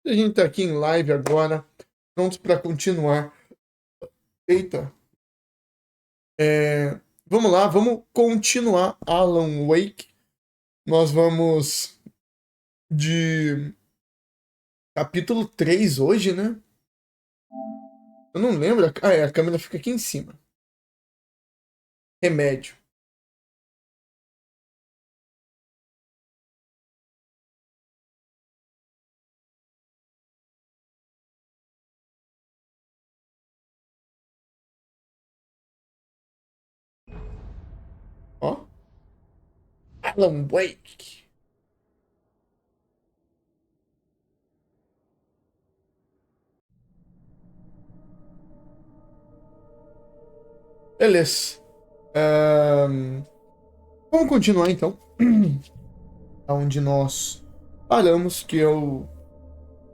A gente tá aqui em live agora, prontos para continuar. Eita. Vamos lá, vamos continuar Alan Wake. Nós vamos de capítulo 3 hoje, né? Eu não lembro. A câmera fica aqui em cima. Remédio. Ó. Alan Wake. Beleza. Vamos continuar então. Onde nós paramos, que eu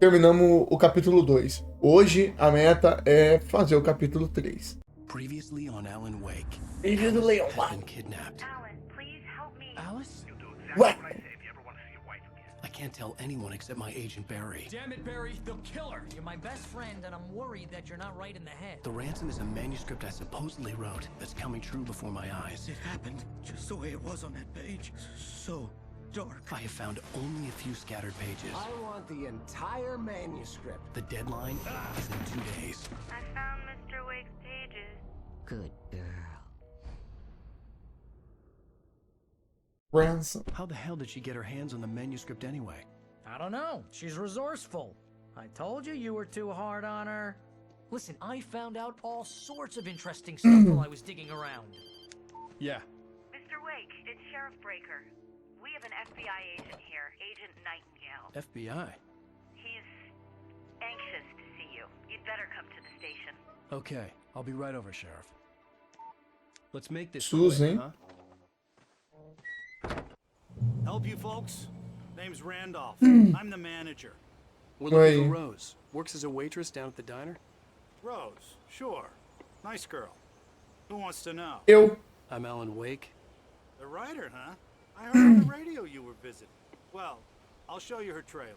terminamos o capítulo 2. Hoje a meta é fazer o capítulo 3. Previously on Alan Wake, Ele do Leão. has been kidnapped. Alan, please help me. Alice? You'll do exactly What? what I say if you ever want to see your wife again. I can't tell anyone except my agent Barry. Damn it, Barry, they'll kill her. You're my best friend, and I'm worried that you're not right in the head. The ransom is a manuscript I supposedly wrote that's coming true before my eyes. It happened just the way it was on that page. So dark. I have found only a few scattered pages. I want the entire manuscript. The deadline is in 2 days. I found Mr. Wake's pages. Good girl. Ransom. How the hell did she get her hands on the manuscript anyway? I don't know. She's resourceful. I told you you were too hard on her. Listen, I found out all sorts of interesting stuff while I was digging around. Yeah. Mr. Wake, it's Sheriff Breaker. We have an FBI agent here, Agent Nightingale. FBI. He's anxious to see you. You'd better come to the station. Okay, I'll be right over, Sheriff. Let's make this Susan. quick, huh? Help you folks? Name's Randolph. I'm the manager. We're looking for Wait. Rose. Works as a waitress down at the diner. Rose, sure. Nice girl. Who wants to know? Eu. I'm Alan Wake. The writer, huh? I heard on the radio you were visiting. Well, I'll show you her trailer.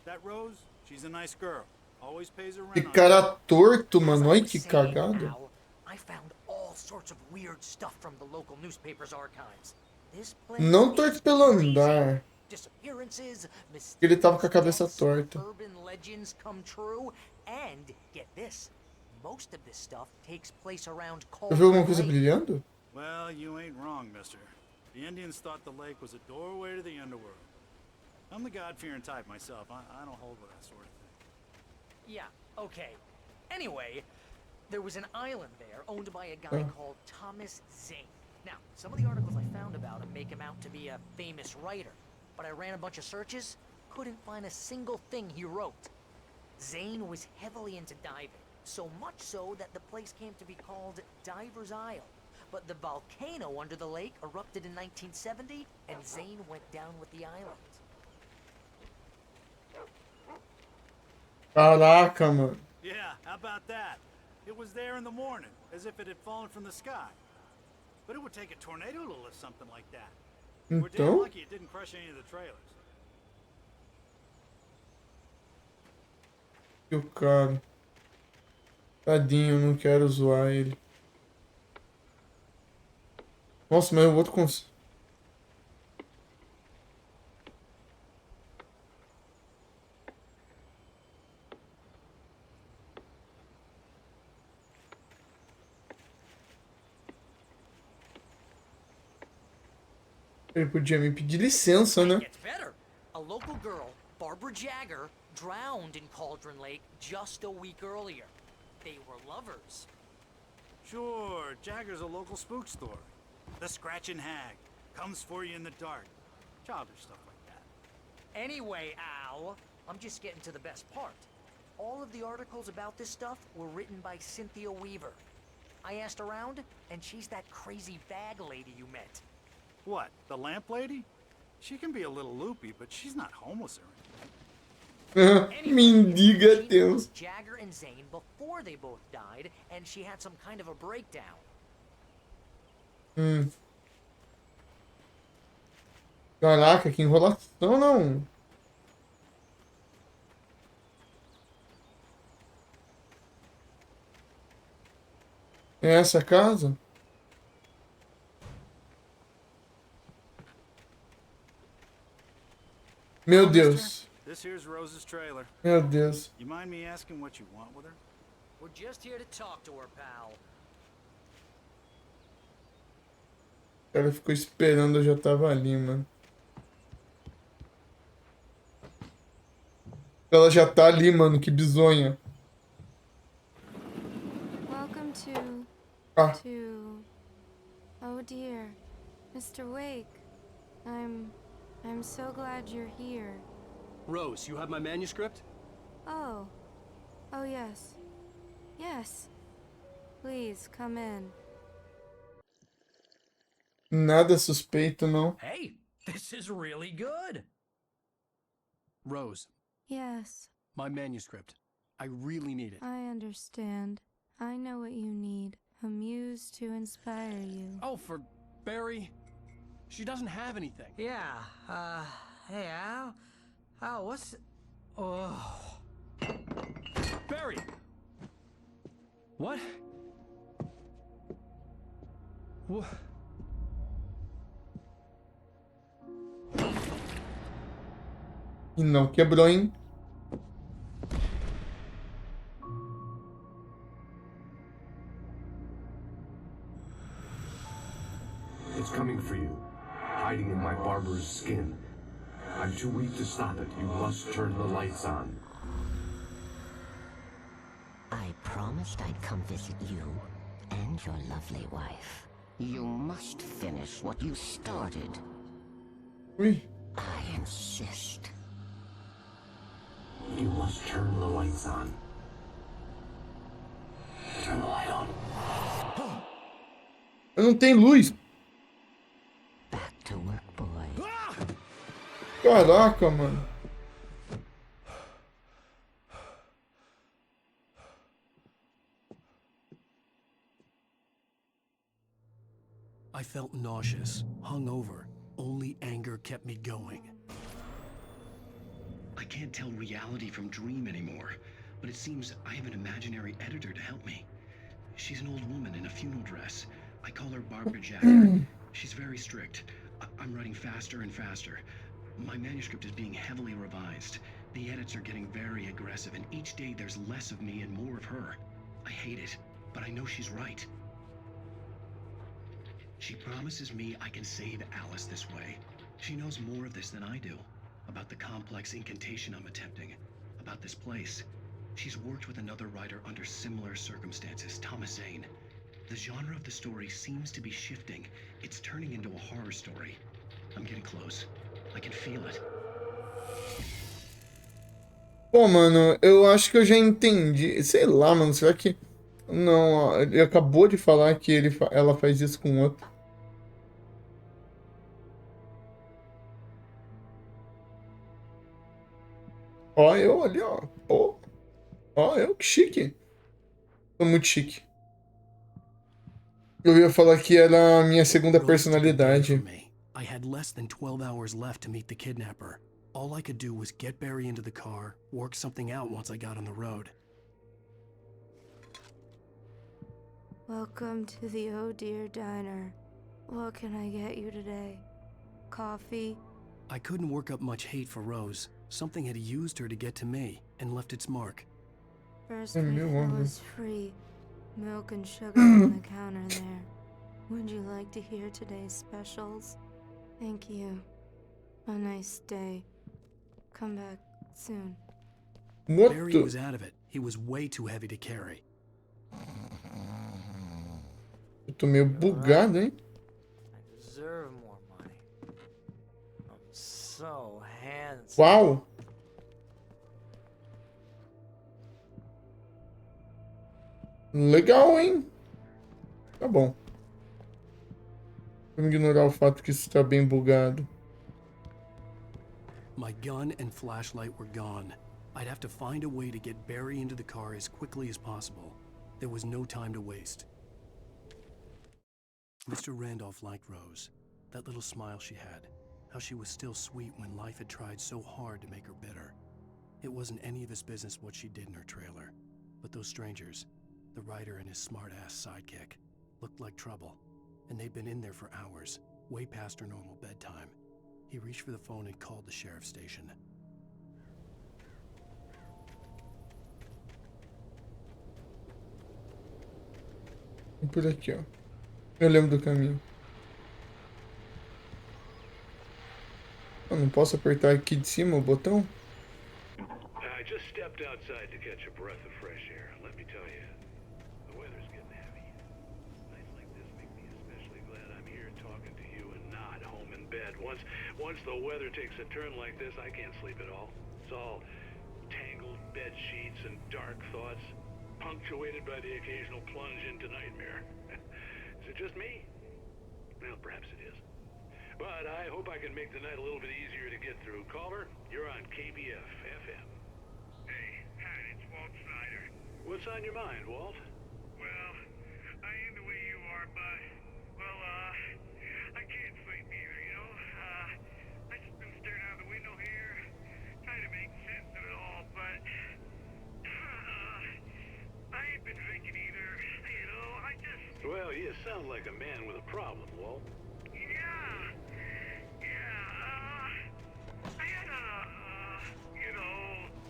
That Rose, she's a nice girl. Always pays her Que rent on cara torto, As mano. I Olha was que saying, cagada. Al, I found all sorts of weird stuff from the local newspaper's archives. This place Não is torto pelo crazy. andar. Disappearances, Ele tava com a mysterious cabeça deaths, torta. urban legends come true, and get this, most of this stuff takes place around Eu vi alguma Cauldron coisa Lake. brilhando? Well, you ain't wrong, mister. The Indians thought the lake was a doorway to the underworld. I'm the God-fearing type myself. I don't hold with that sort of thing. Yeah, okay. Anyway, there was an island there owned by a guy called Thomas Zane. Now, some of the articles I found about him make him out to be a famous writer, but I ran a bunch of searches, couldn't find a single thing he wrote. Zane was heavily into diving, so much so that the place came to be called Diver's Isle. But the volcano under the lake erupted in 1970, and Zane went down with the island. Caraca, mano. Yeah, how about that? It was there in the morning, as if it had fallen from the sky. But it would take a tornado to lift something like that. We're damn Então, lucky it didn't crush any of the trailers. e o cara. Tadinho, eu não quero zoar ele. Nossa, mas o outro cons... Ele podia me pedir licença, It né? gets better. A local girl, Barbara Jagger, drowned in Cauldron Lake just a week earlier. They were lovers. Sure, Jagger's a local spook store. The Scratching Hag. Comes for you in the dark. Childish stuff like that. Anyway, Al, I'm just getting to the best part. All of the articles about this stuff were written by Cynthia Weaver. I asked around, and she's that crazy bag lady you met. What, the lamp lady? She can be a little loopy, but she's not homeless or anything. Mendiga she knew Deus. Jagger and Zane before they both died, and she had some kind of a breakdown. Caraca, que enrolação, não. É essa a casa? Meu Hello, mister. Deus. This here's Rose's trailer. Meu Deus. You mind me asking what you want with her? We're just here to talk to her, pal. O cara ficou esperando, eu já tava ali, mano. Ela já tá ali, mano, que bizonha. Welcome Ah, to, oh dear, Mr. Wake. I'm so glad you're here. Rose, you have my manuscript? Oh, oh yes, yes. Please come in. nada suspeito, não. Hey, this is really good. Rose, Yes, my manuscript. I really need it. I understand. I know what you need. A muse to inspire you. Oh, for Barry. She doesn't have anything. Yeah, hey, Al, what's... Oh... Barry! What? What? E não quebrou, hein? It's coming for you, hiding in my barber's skin. I'm too weak to stop it. You must turn the lights on. I promised I'd come visit you and your lovely wife. You must finish what you started. Ui. I insist. You must turn the lights on. Turn the light on. Eu não tenho luz. Back to work, boy. Caraca, mano. I felt nauseous, hungover. Only anger kept me going. I can't tell reality from dream anymore, but it seems I have an imaginary editor to help me. She's an old woman in a funeral dress. I call her Barbara Jacker. She's very strict. I'm writing faster and faster. My manuscript is being heavily revised. The edits are getting very aggressive, and each day there's less of me and more of her. I hate it, but I know she's right. She promises me I can save Alice this way. She knows more of this than I do. About the complex incantation I'm attempting. About this place. She's worked with another writer under similar circumstances, Thomas Zane. The genre of the story seems to be shifting. It's turning into a horror story. I'm getting close. I can feel it. Pô, mano, eu acho que eu já entendi. Sei lá, mano, será que... Não, ó, ele acabou de falar que ela faz isso com outro. Ó, eu ali, ó. Pô. Ó, eu, que chique. Tô muito chique. Eu ia falar que era a minha segunda Rose took a day personalidade. from me. I had less than 12 hours left to meet the kidnapper. All I could do was get Barry into the car, work something out once I got on the road. Welcome to the Oh Dear Diner. What can I get you today? Coffee? I couldn't work up much hate for Rose. Something had used her to get to me and left its mark. First É refill meu homem. is free. Milk and sugar on the counter there. Would you like to hear today's specials? Thank you. A nice day. Come back soon. What Barry the... was out of it. He was way too heavy to carry. Eu tô meio bugado, hein? I deserve more money. I'm so handsome. Uau! Legal, hein? Tá bom. Vamos ignorar o fato que isso tá bem bugado. My gun and flashlight were gone. I'd have to find a way to get Barry into the car as quickly as possible. There was no time to waste. Mr. Randolph liked Rose. That little smile she had. How she was still sweet when life had tried so hard to make her bitter. It wasn't any of his business what she did in her trailer. But those strangers, The writer and his smart-ass sidekick. Looked like trouble. And they'd been in there for hours, way past her normal bedtime. He reached for the phone and called the sheriff's station. Por aqui, ó. Eu lembro do caminho. Eu não posso apertar aqui de cima o botão? I just stepped outside to catch a breath of fresh air. Let me tell you, the weather's getting heavy. Nights like this make me especially glad I'm here talking to you and not home in bed. Once the weather takes a turn like this, I can't sleep at all. It's all tangled bed sheets and dark thoughts, punctuated by the occasional plunge into nightmare. Is it just me? Well, perhaps it is. But I hope I can make the night a little bit easier to get through. Caller, you're on KBF FM. Hey, Pat, it's Walt Snyder. What's on your mind, Walt? Well, I ain't the way you are, but, well, I can't sleep either, you know? I just been staring out the window here, trying to make sense of it all, but, I ain't been thinking either, you know, I just... Well, you sound like a man with a problem, Walt. I had a,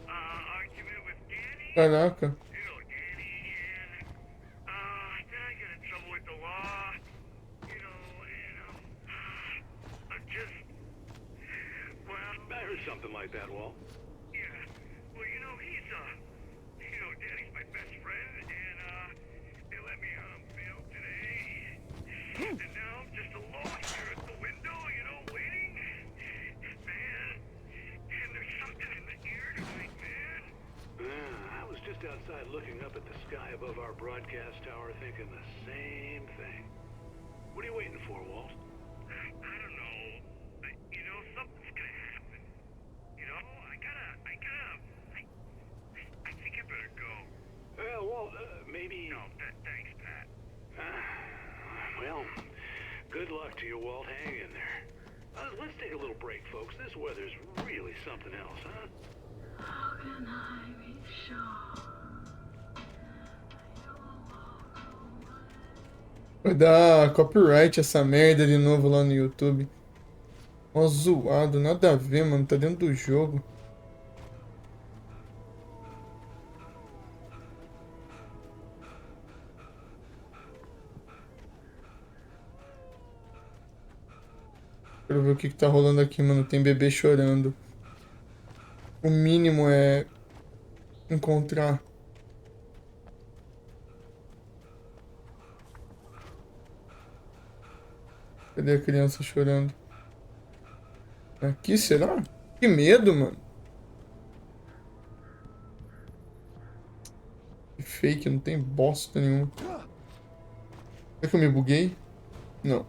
argument with Danny. Caraca. You know Danny, and, then I got in trouble with the law, you know, and, I'm just, well... I heard something like that, Walt. Yeah, well, you know, he's, you know, Danny's my best friend, and, they let me on bail today, and now I'm just alone here at the window, you know, waiting, man, and there's something in the air tonight, man. I was just outside looking up at the sky above our broadcast tower thinking the same thing. What are you waiting for, Walt? I don't know. You know, something's gonna happen. You know, I think I better go. Well, Walt, maybe... No, thanks, Pat. Well, good luck to you, Walt. Hang in there. Let's take a little break, folks. This weather's really something else, huh? How can I be sure? Vai dar copyright essa merda de novo lá no YouTube. Ó, zoado, nada a ver, mano. Tá dentro do jogo. Quero ver o que tá rolando aqui, mano. Tem bebê chorando. O mínimo é encontrar. Cadê a criança chorando? Aqui, será? Que medo, mano. Que fake, não tem bosta nenhuma. Será que eu me buguei? Não.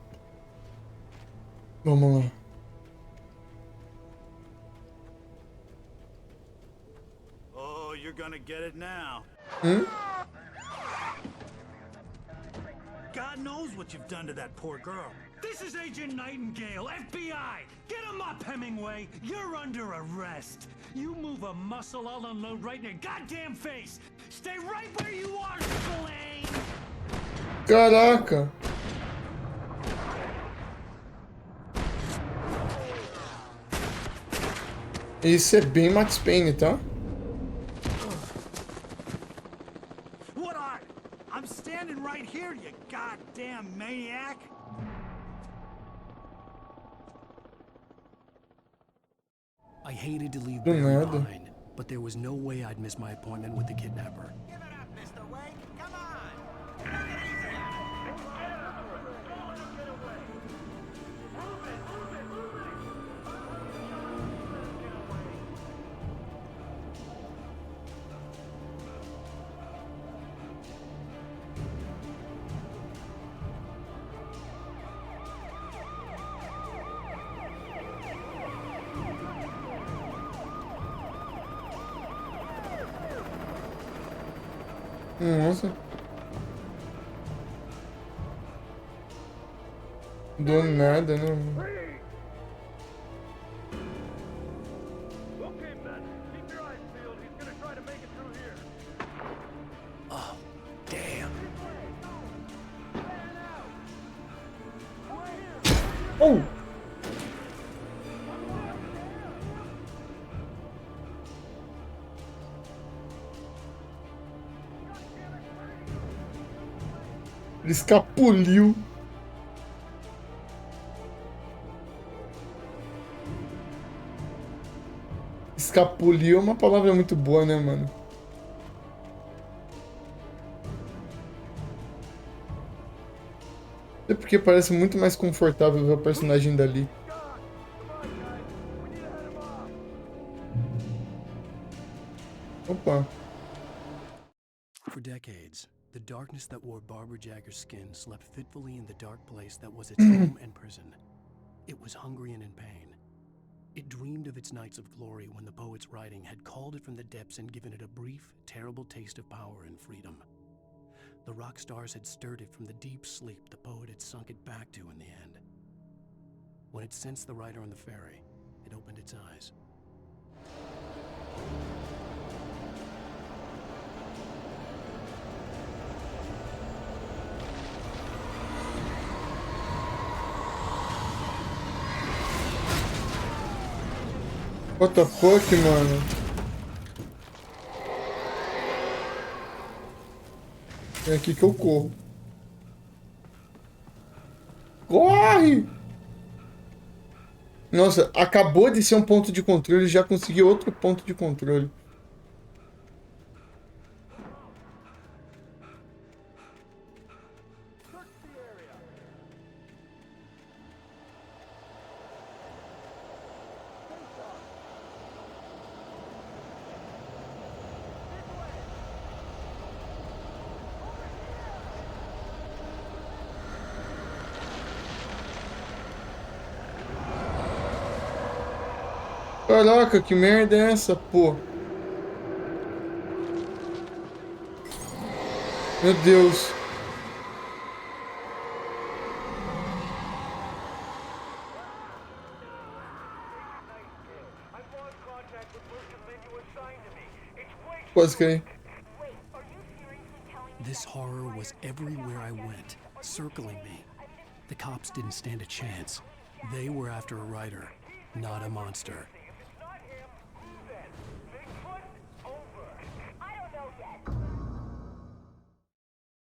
Vamos lá. Oh, you're gonna get it now. God knows what you've done to that poor girl. This is Agent Nightingale, FBI! Get him up, Hemingway! You're under arrest! You move a muscle, I'll unload right in your goddamn face! Stay right where you are, Spillane! Caraca! Isso é bem Max Payne, tá? What are? I'm standing right here, you goddamn maniac! I hated to leave Do Barry nada. behind, but there was no way I'd miss my appointment with the kidnapper. Give it up, Mr. Wake. Come on. Take it easy. Nossa. Do nada, né? Mano? Okay, man. Keep your eyes peeled. He's gonna try to make it through here. Oh, damn. Oh! Ele escapuliu. Escapuliu é uma palavra muito boa, né, mano? É porque parece muito mais confortável ver o personagem dali. Opa. For decades, the darkness that wore Barbara Jagger's skin slept fitfully in the dark place that was its home and prison. It was hungry and in pain. It dreamed of its nights of glory when the poet's writing had called it from the depths and given it a brief, terrible taste of power and freedom. The rock stars had stirred it from the deep sleep the poet had sunk it back to in the end. When it sensed the writer on the ferry, it opened its eyes. What the fuck, mano? É aqui que eu corro. Corre! Nossa, acabou de ser um ponto de controle e já consegui outro ponto de controle. Caraca, que merda é essa, pô? Meu Deus. Quase caí. This horror was everywhere I went, circling me. The cops didn't stand a chance. They were after a writer, not a monster.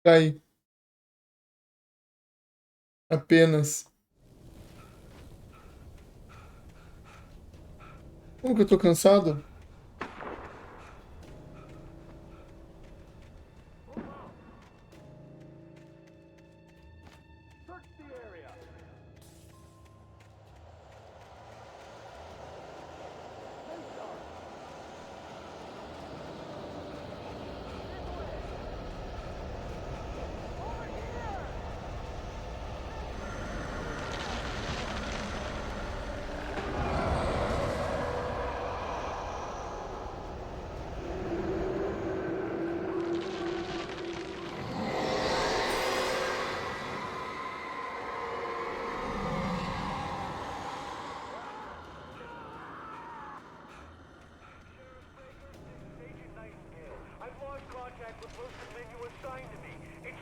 Caí. Apenas. Como que eu tô cansado?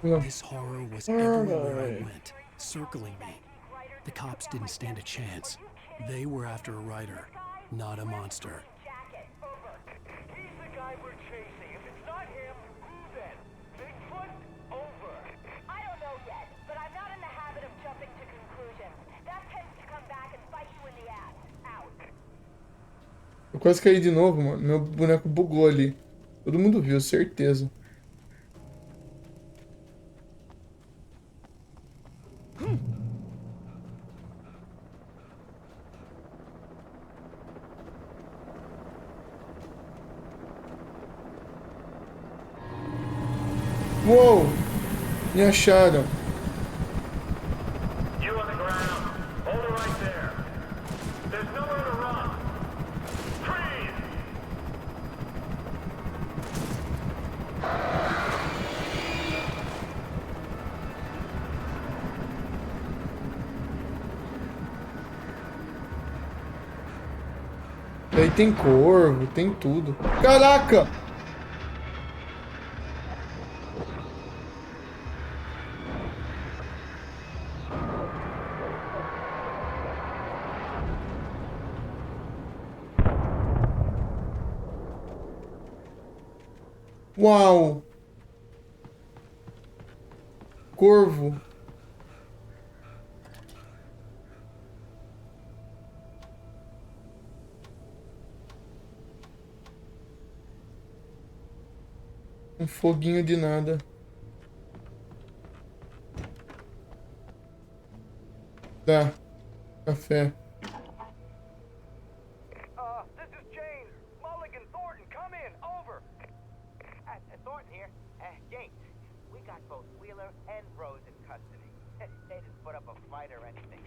This horror was everywhere I went, circling me. The cops didn't stand a chance. They were after a writer, not a monster. He's the guy we're chasing. If it's not him, who then? Bigfoot? Over. I don't know yet, but I'm not in the habit of jumping to conclusions. That tends to come back and bite you in the ass. Out. Eu quase caí de novo, mano. Meu boneco bugou ali. Todo mundo viu, certeza. Uou! Me acharam. You on the ground. Hold it right there. There's nowhere to run. Freeze! Aí tem corvo, tem tudo. Caraca! Uau! Corvo. Um foguinho de nada. Tá. Café. This is James. Mulligan, Thornton, come in. Over. Thornton here. James, we got both Wheeler and Rose in custody. They didn't put up a fight or anything.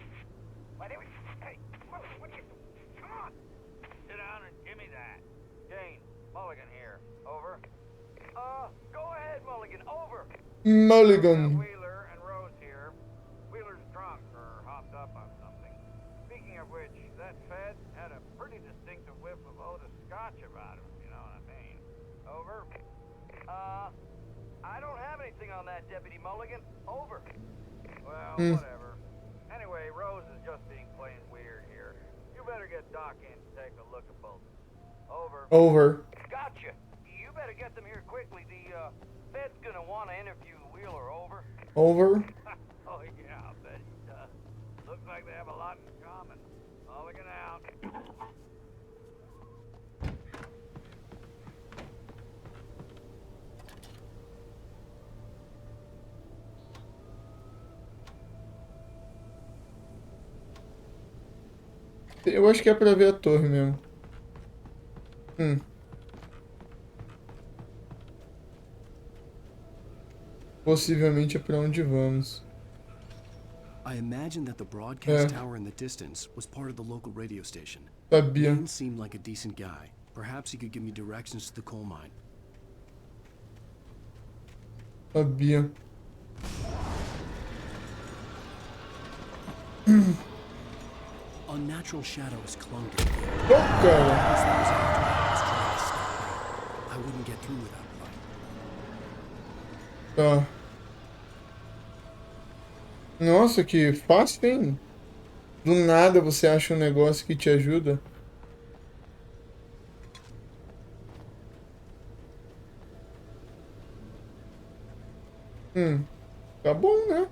Why they were... Hey, what are you... Come on. Sit down and give me that. James, Mulligan here. Over. Go ahead, Mulligan. Over. Mulligan. Wheeler and Rose here. Wheeler's drunk or hopped up on something. Speaking of which, that Fed had a pretty distinctive whiff of Otis Scotch about him, you know what I mean. Over. I don't have anything on that, Deputy Mulligan. Over. Well, whatever. Anyway, Rose is just being plain weird here. You better get Doc in to take a look at both. Over. Over. Gotcha. You better get them here quickly. The Fed's gonna want to interview Wheeler. Over. Over. Oh yeah, I bet he does. Looks like they have a lot in common. Mulligan out. Eu acho que é pra ver a torre mesmo. Possivelmente é pra onde vamos. I imagine that the broadcast tower in the distance was part of the local radio station. Sabia. Ian seemed like a decent guy. Perhaps he could give me directions to the coal mine. Sabia. Unnatural shadows clung to me. Cara. I wouldn't get through without a Tá. fight. Nossa, que fácil, hein? Do nada você acha um negócio que te ajuda. Tá bom, né?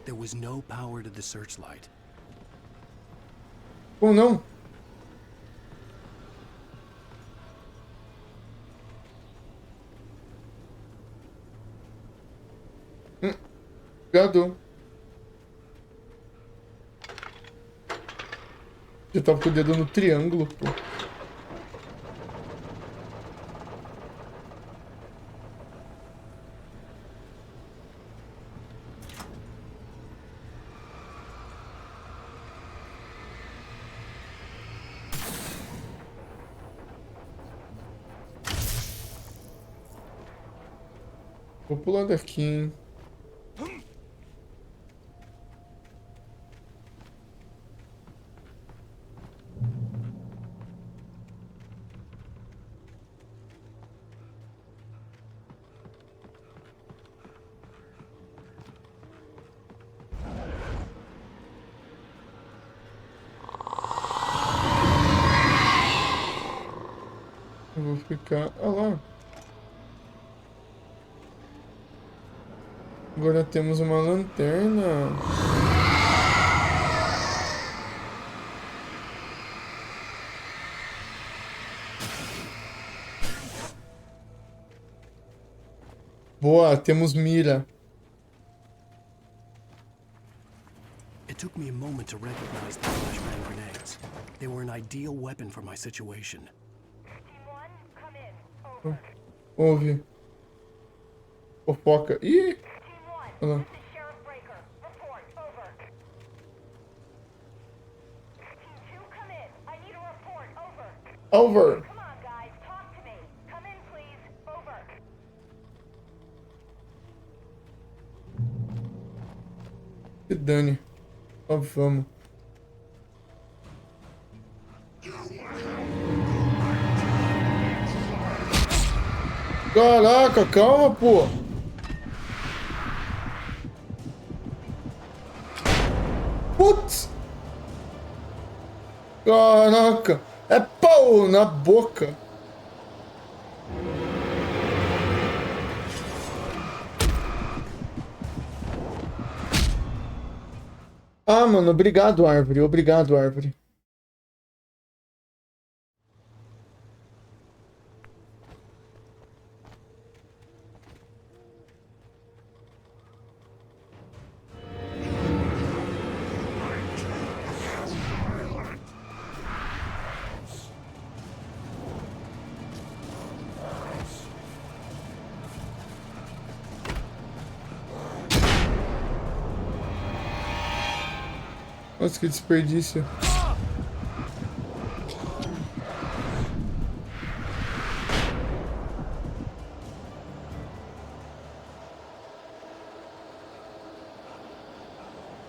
There was no power to the searchlight. Ou não? Obrigado. Já tava com o dedo no triângulo, pô. Vou pular daqui, hein? Eu vou ficar... Olha lá. Agora temos uma lanterna. Boa, temos mira. It took me a moment to recognize the flashbang grenades. They were an ideal weapon for my situation. Ouve. Fofoca. Ih! Olha lá. Over. Come on, guys, talk to me. Come in, please. Over. Que dane. Ó, vamos. Caraca, calma, pô. Putz. Caraca. É pau na boca. Ah, mano, obrigado, árvore. Obrigado, árvore. Nossa, que desperdício.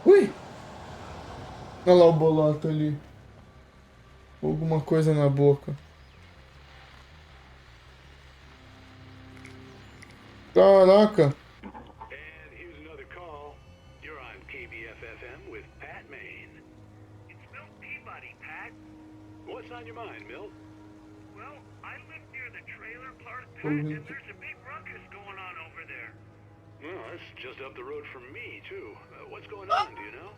Ui! Olha lá o boloto ali. Alguma coisa na boca. Caraca! And here's another call. You're on KBFFM with Pat Maine. It's Milt Peabody, Pat. What's on your mind, Milt? Well, I live near the trailer park, Pat, and there's a big ruckus going on over there. Well, that's just up the road from me, too. What's going on, do you know?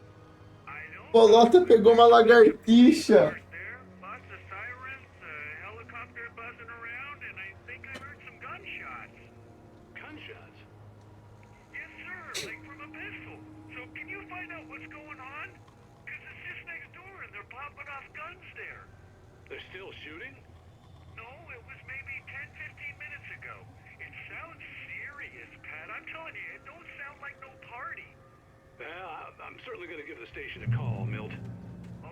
I don't Bolota pegou uma lagartixa. there. Lots of sirens, helicopter buzzing around, and I think I heard some gunshots. Gunshots? Yes, sir, like from a pistol. So can you find out what's going on? Because it's just next door and they're popping off guns there. They're still shooting? No, it was maybe 10, 15 minutes ago. It sounds serious, Pat. I'm telling you, it don't sound like no party. Well, I'm certainly going to give the station a call, Milt.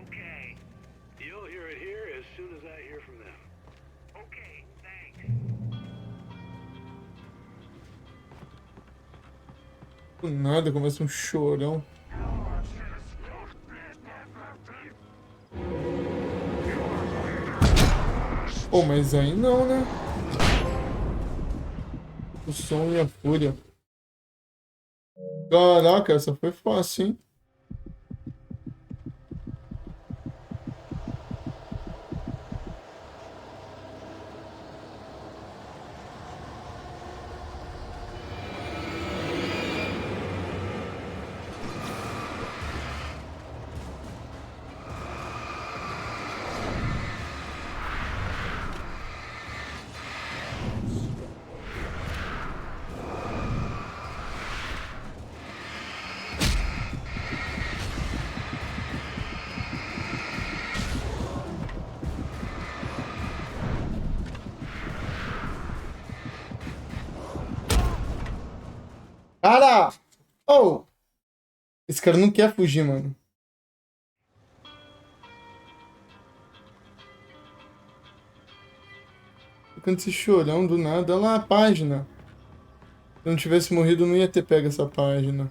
Okay. You'll hear it here as soon as I hear from them. Okay, thanks. Do nada, começa um chorão. Pô, mas aí não, né? O som e a fúria. Caraca, essa foi fácil, hein? Cara! Oh! Esse cara não quer fugir, mano. Ficando esse chorão do nada. Olha lá a página. Se eu não tivesse morrido, eu não ia ter pego essa página.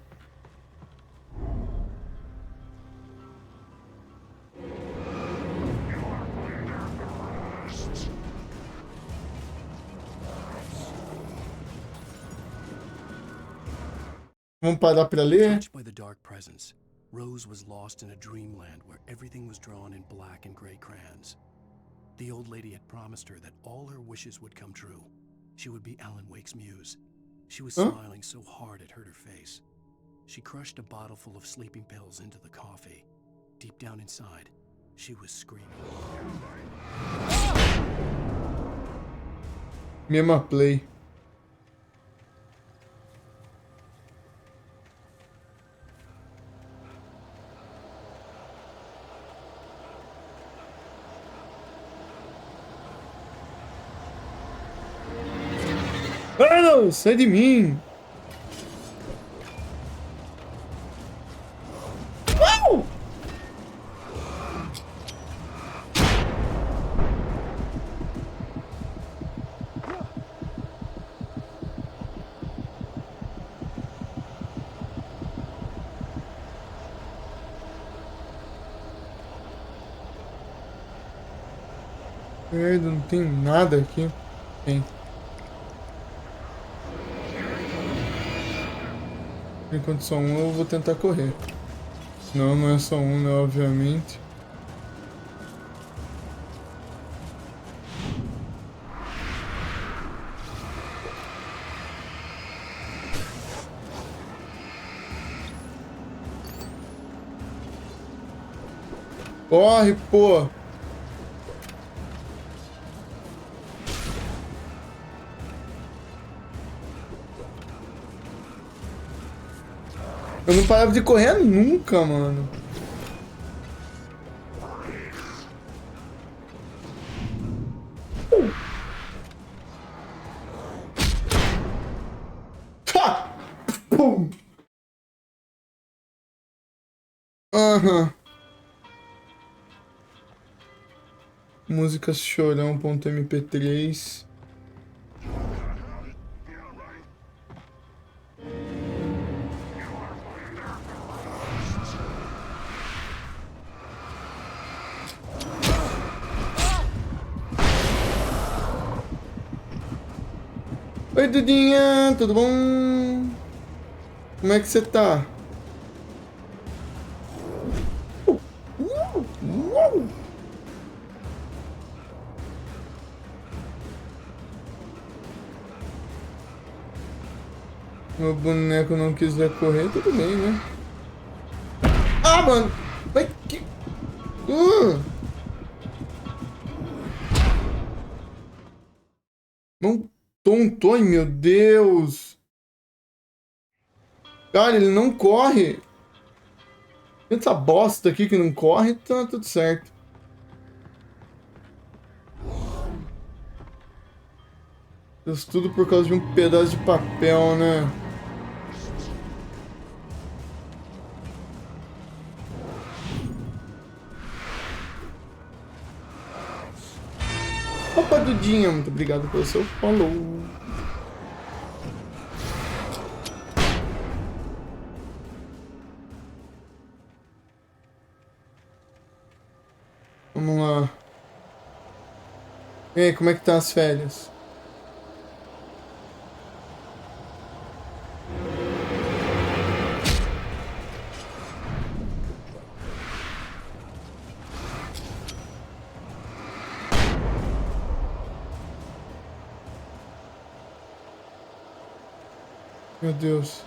Vamos parar pra ler? Touched by the dark presence, Rose was lost in a dreamland where everything was drawn in black and gray crayons. The old lady had promised her that all her wishes would come true. She would be Alan Wake's muse. She was smiling so hard it hurt her face. She crushed a bottle full of sleeping pills into the coffee. Deep down inside, she was screaming. Mesma play. Ah, sai de mim! Uau! Merda, não tem nada aqui. Tem. Enquanto só um, eu vou tentar correr. Não, não é só um, né? Obviamente. Corre, pô. Eu não parava de correr nunca, mano. Ha! Pum! Aham. Músicas chorão.mp3. Oi, Dudinha, tudo bom? Como é que você tá? Meu boneco não quiser correr, tudo bem, né? Ah, mano! Vai que... Não tonto, ai meu Deus! Cara, ele não corre! Essa bosta aqui que não corre, tá tudo certo. Isso tudo por causa de um pedaço de papel, né? Opa, Dudinha, muito obrigado pelo seu follow. Vamos lá. E aí, como é que tá as férias? Meu Deus.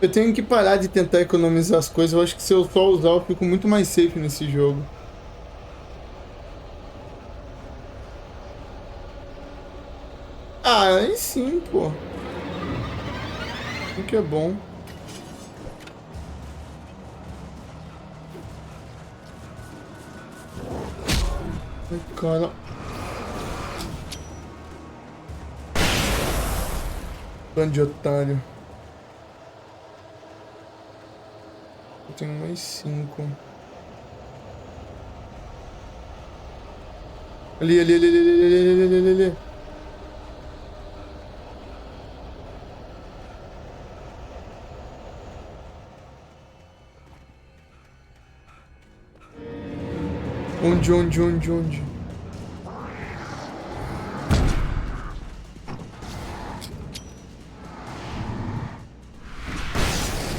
Eu tenho que parar de tentar economizar as coisas. Eu acho que se eu só usar, eu fico muito mais safe nesse jogo. Ah, aí sim, pô. O que é bom. Ai, cara. Bando de otário. Eu tenho mais 5. Ali. Onde?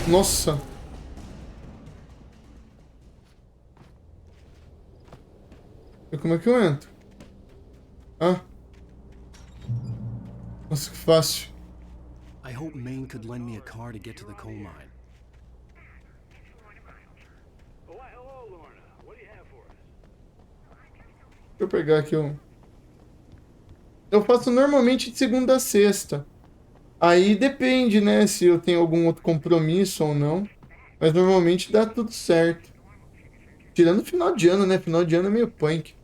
Nossa. E como é que eu entro? Ah. Nossa, que fácil. I hope Maine could lend me a car to get to the coal mine. Deixa eu pegar aqui um. Eu faço normalmente de segunda a sexta. Aí depende, né, se eu tenho algum outro compromisso ou não. Mas normalmente dá tudo certo. Tirando final de ano, né? Final de ano é meio punk.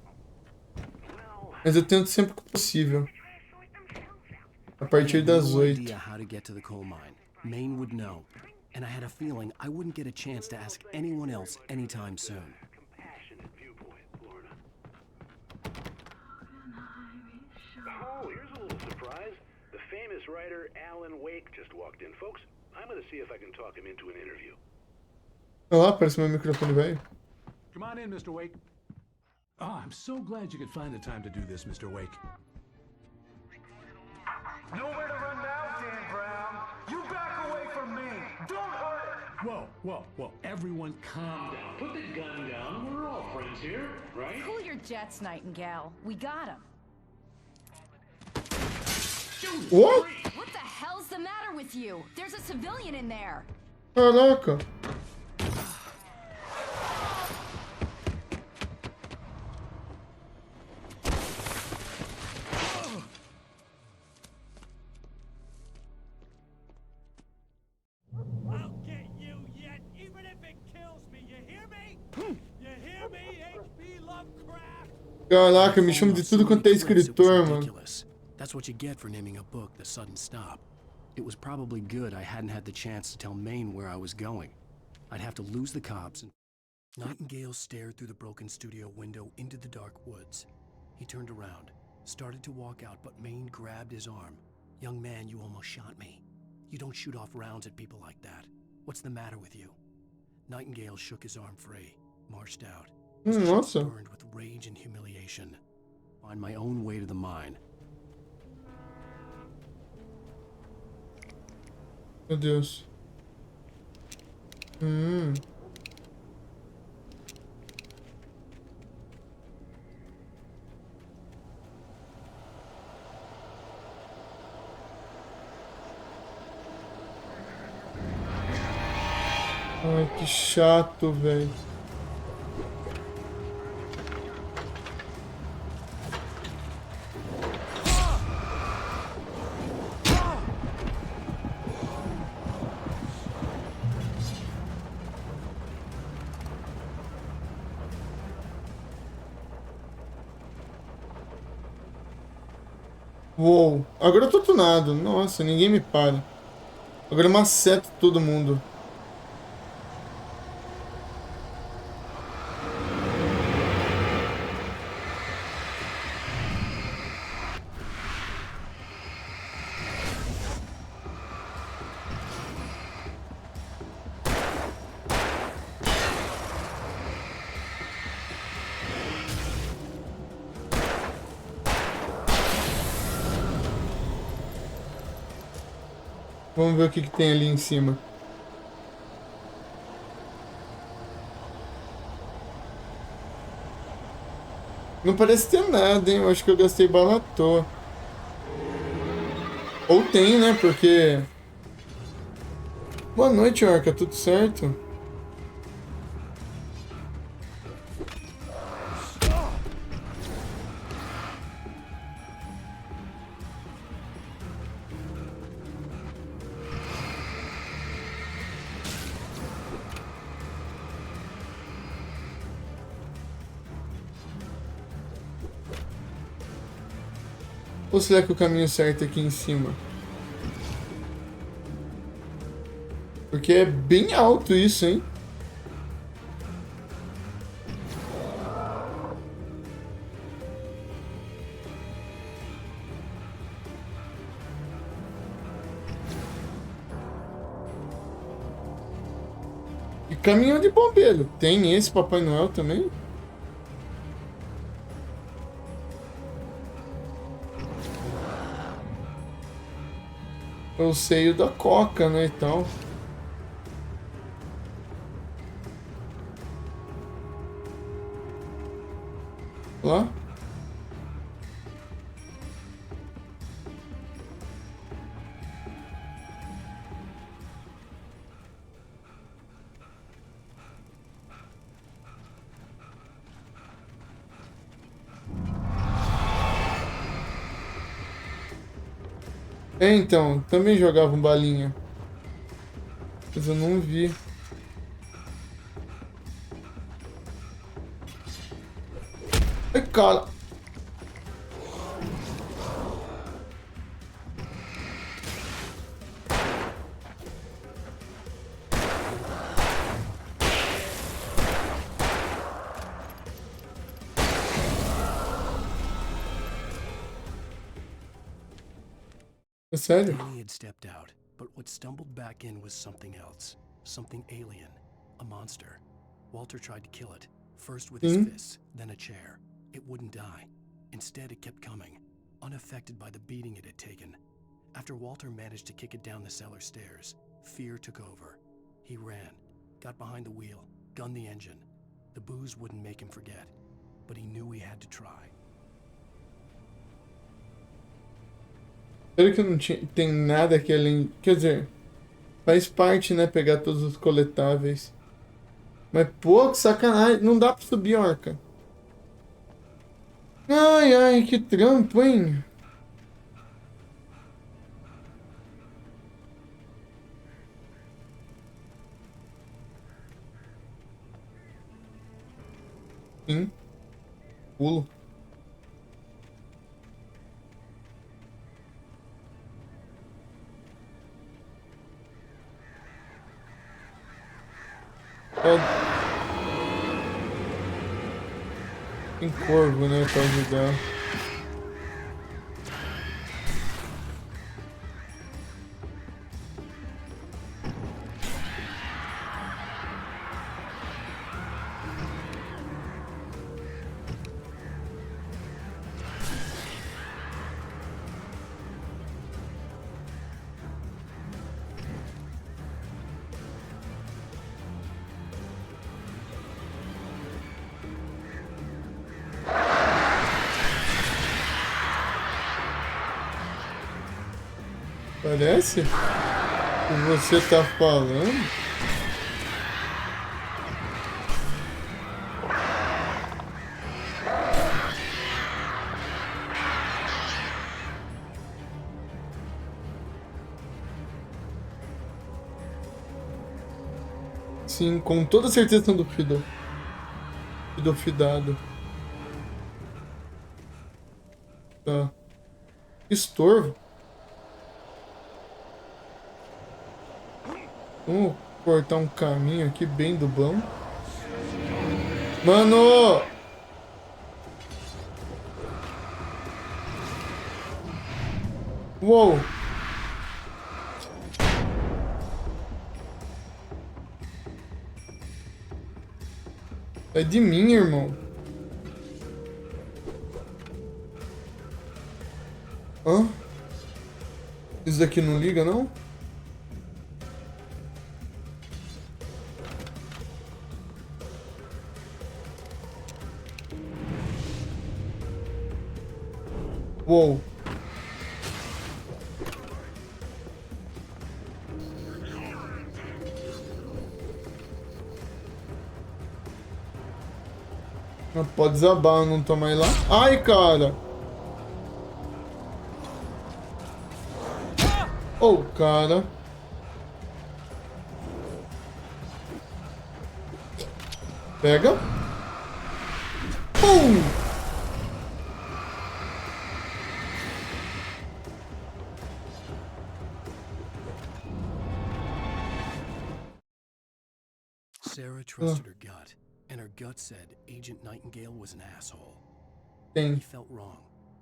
Mas eu tento sempre que possível. A partir das 8. Maine would know, and I had a feeling I wouldn't get a chance to ask anyone else anytime soon. Oh, here's a little surprise. The famous writer Alan Wake just walked in. Folks, I'm going to see if I can talk him into an interview. Olha lá, parece meu microfone velho. Come on in, Mr. Wake. Oh, I'm so glad you could find the time to do this, Mr. Wake. Nowhere to run now, Dan Brown. You back away from me. Don't hurt. Whoa. Everyone calm down. Put the gun down. We're all friends here, right? Cool your jets, Nightingale. We got him. What? What the hell's the matter with you? There's a civilian in there. Caraca. Caraca, me chama de tudo quanto é escritor, mano. That's what you get for naming a book The Sudden Stop. It was probably good I hadn't had the chance to tell Maine where I was going. I'd have to lose the cops and... Nightingale stared through the broken studio window into the dark woods. He turned around, started to walk out, but Maine grabbed his arm. Young man, you almost shot me. You don't shoot off rounds at people like that. What's the matter with you? Nightingale shook his arm free, marched out. His cheeks burned with rage and humiliation. Find my own way to the mine. Meu Deus. Ai, que chato, velho. Uou, agora eu tô tunado. Nossa, ninguém me para. Agora eu maceto todo mundo. Vamos ver o que que tem ali em cima. Não parece ter nada, hein? Eu acho que eu gastei bala à toa. Ou tem, né? Porque... Boa noite, Orca. Tudo certo? Ou será que o caminho certo é aqui em cima? Porque é bem alto isso, hein? E caminhão de bombeiro. Tem esse Papai Noel também? É o seio da Coca, né, e tal. Lá. É, então, também jogavam balinha. Mas eu não vi. Ai, cara. É sério? Danny had stepped out, but what stumbled back in was something else. Something alien. A monster. Walter tried to kill it. First with his fists, then a chair. It wouldn't die. Instead, it kept coming, unaffected by the beating it had taken. After Walter managed to kick it down the cellar stairs, fear took over. He ran, got behind the wheel, gunned the engine. The booze wouldn't make him forget, but he knew he had to try. Será que não tem nada aqui além... Quer dizer, faz parte, né? Pegar todos os coletáveis. Mas, pô, que sacanagem. Não dá pra subir, Orca. Ai, ai, que trampo, hein? Sim. Pulo. Ó. Tem corvo, né, pra ajudar. Parece que você tá falando. Sim, com toda certeza são do fidado. Tá. Estorvo. Vamos cortar um caminho aqui bem do bom. Mano! Uou! É de mim, irmão. Hã? Isso daqui não liga, não? Uou. Não pode desabar, não tô mais lá. Ai, cara. Oh, cara. Pega. Pum! Sarah trusted her gut, and her gut said Agent Nightingale was an asshole. Dang. He felt wrong,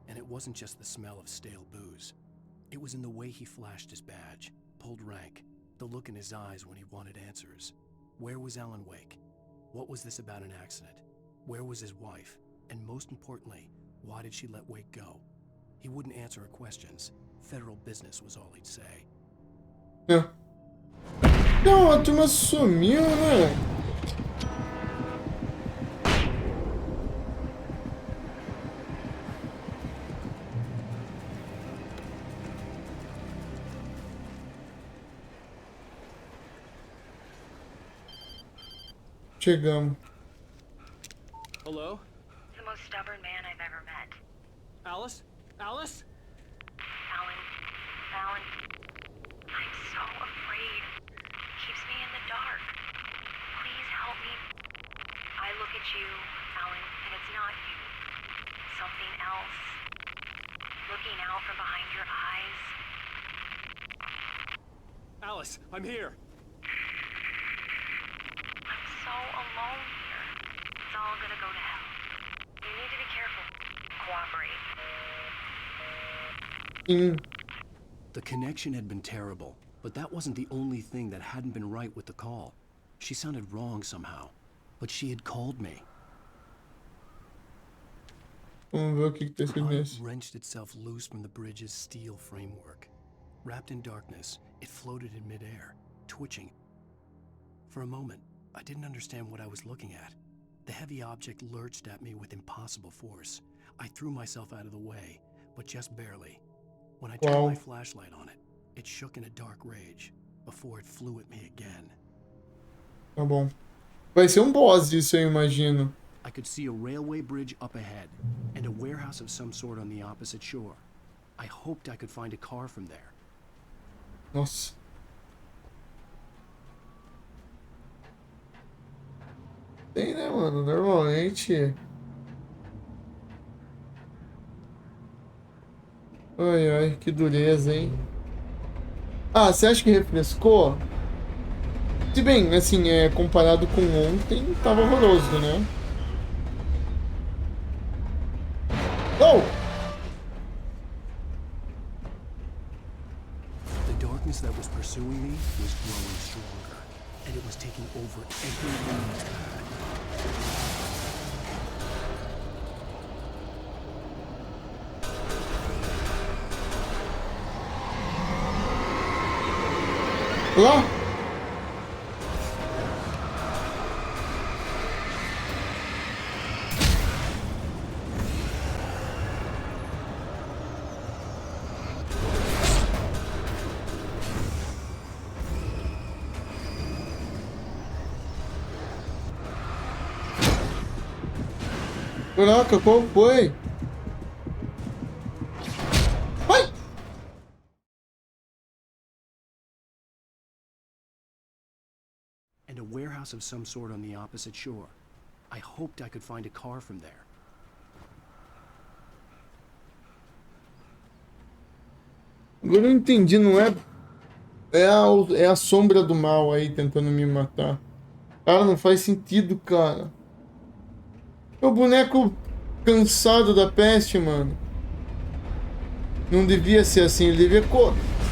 and it wasn't just the smell of stale booze. It was in the way he flashed his badge, pulled rank, the look in his eyes when he wanted answers. Where was Alan Wake? What was this about an accident? Where was his wife? And most importantly, why did she let Wake go? He wouldn't answer her questions. Federal business was all he'd say. É. Não, a turma sumiu, né? Chegamos. Hello? The most stubborn man I've ever met. Alice? Alice? Alan, I'm so afraid. Keeps me in the dark. Please help me. I look at you, Alan, and it's not you. Something else. Looking out from behind your eyes. Alice, I'm here. I'm so alone here. It's all gonna go to hell. You need to be careful. Cooperate. The connection had been terrible, but that wasn't the only thing that hadn't been right with the call. She sounded wrong somehow, but she had called me. Vamos ver o que tá escrito nesse. Wrenched itself loose from the bridge's steel framework. Wrapped in darkness, it floated in midair, twitching. For a moment, I didn't understand what I was looking at. The heavy object lurched at me with impossible force. I threw myself out of the way, but just barely. When I turned my flashlight on it, it shook in a dark rage, before it flew at me again. Tá bom. Vai ser boss isso, eu imagino. I could see a railway bridge up ahead, and a warehouse of some sort on the opposite shore. I hoped I could find a car from there. Nossa. Tem, né, mano? Normalmente... Ai, ai, que dureza, hein? Ah, você acha que refrescou? Se bem, assim, comparado com ontem, tava horroroso, né? Oh! The darkness that was pursuing me was growing stronger, and it was taking over everything in its path. Lá! Caraca, qual foi? Ai! And a warehouse of some sort on the opposite shore. I hoped I could find a car from there. Agora eu entendi, não é? É a sombra do mal aí tentando me matar. Cara, não faz sentido, cara. É o boneco cansado da peste, mano. Não devia ser assim, ele devia... Se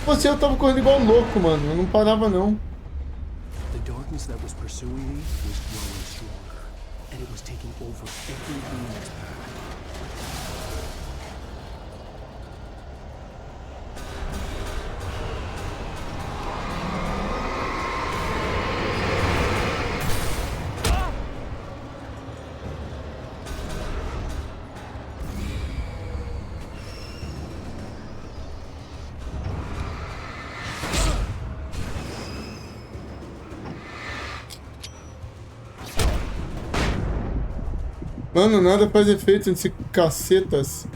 fosse eu, tava correndo igual louco, mano. Eu não parava, não. The darkness that was pursuing me was growing stronger, and it was taking over everything in its path. Mano, nada faz efeito nesse cacetas.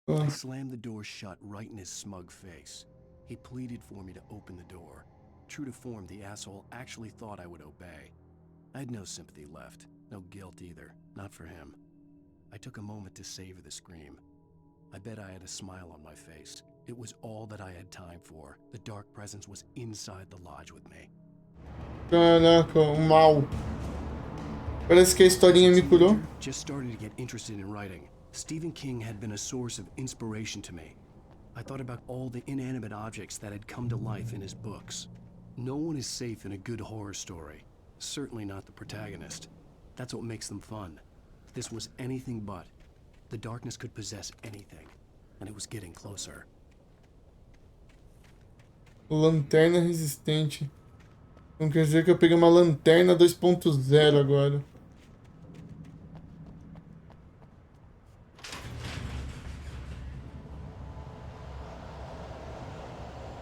I slammed the door shut right in his smug face. He pleaded for me to open the door. True to form, the asshole actually thought I would obey. I had no sympathy left, no guilt either, not for him. I took a moment to savor the scream. I bet I had a smile on my face. It was all that I had time for. The dark presence was inside the lodge with me. Caraca, o mal. Parece que a historinha me curou. Just starting to get interested in writing. Stephen King had been a source of inspiration to me. I thought about all the inanimate objects that had come to life in his books. No one is safe in a good horror story. Certainly not the protagonist. That's what makes them fun. This was anything but. The darkness could possess anything, and it was getting closer. Lanterna resistente. Não quer dizer que eu peguei uma lanterna 2.0 agora.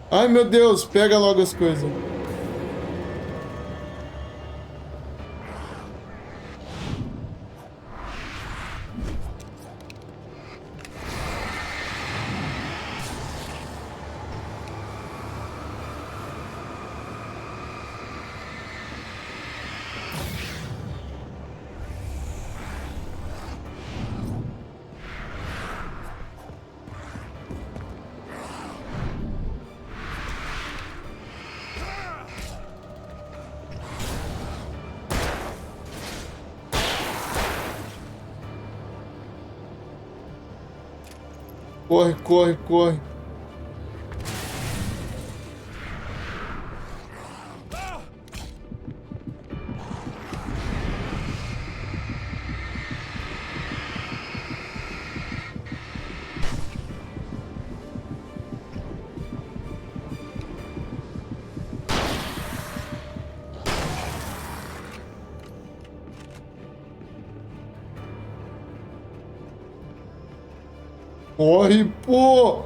Ai, meu Deus, pega logo as coisas. Corre, corre, corre. Corre, pô!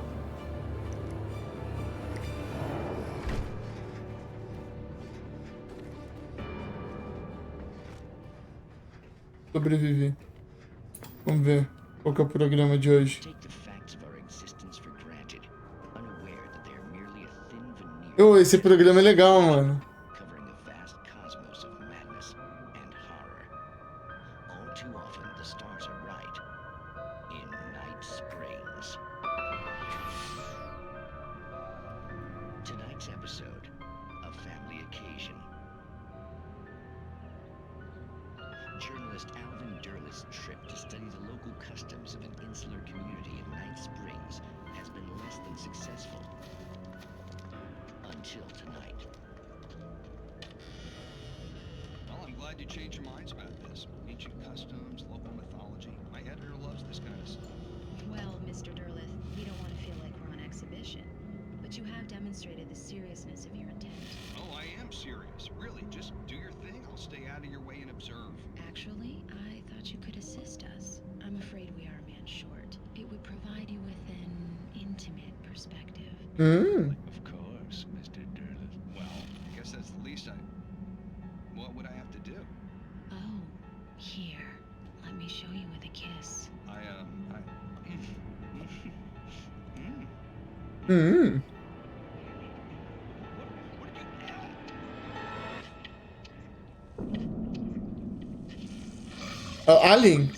Sobrevivi. Vamos ver qual que é o programa de hoje. Oh, esse programa é legal, mano. Night Springs. Tonight's episode, a family occasion. Journalist Alvin Derlett's trip to study the local customs of an insular community in Night Springs has been less than successful. Until tonight. Well, I'm glad you changed your minds about this. Ancient customs, local mythology. My editor loves this kind of stuff. Well, Mr. Derleth, we don't want to feel like we're on exhibition, but you have demonstrated the seriousness of your intent. Oh, I am serious. Really, just do your thing. I'll stay out of your way and observe. Actually, I thought you could assist us. I'm afraid we are a man short. It would provide you with an intimate perspective. Of course, Mr. Derleth. Well, I guess that's the least I... What would I have to do? Oh, here. Let me show you with a kiss. Alien. You have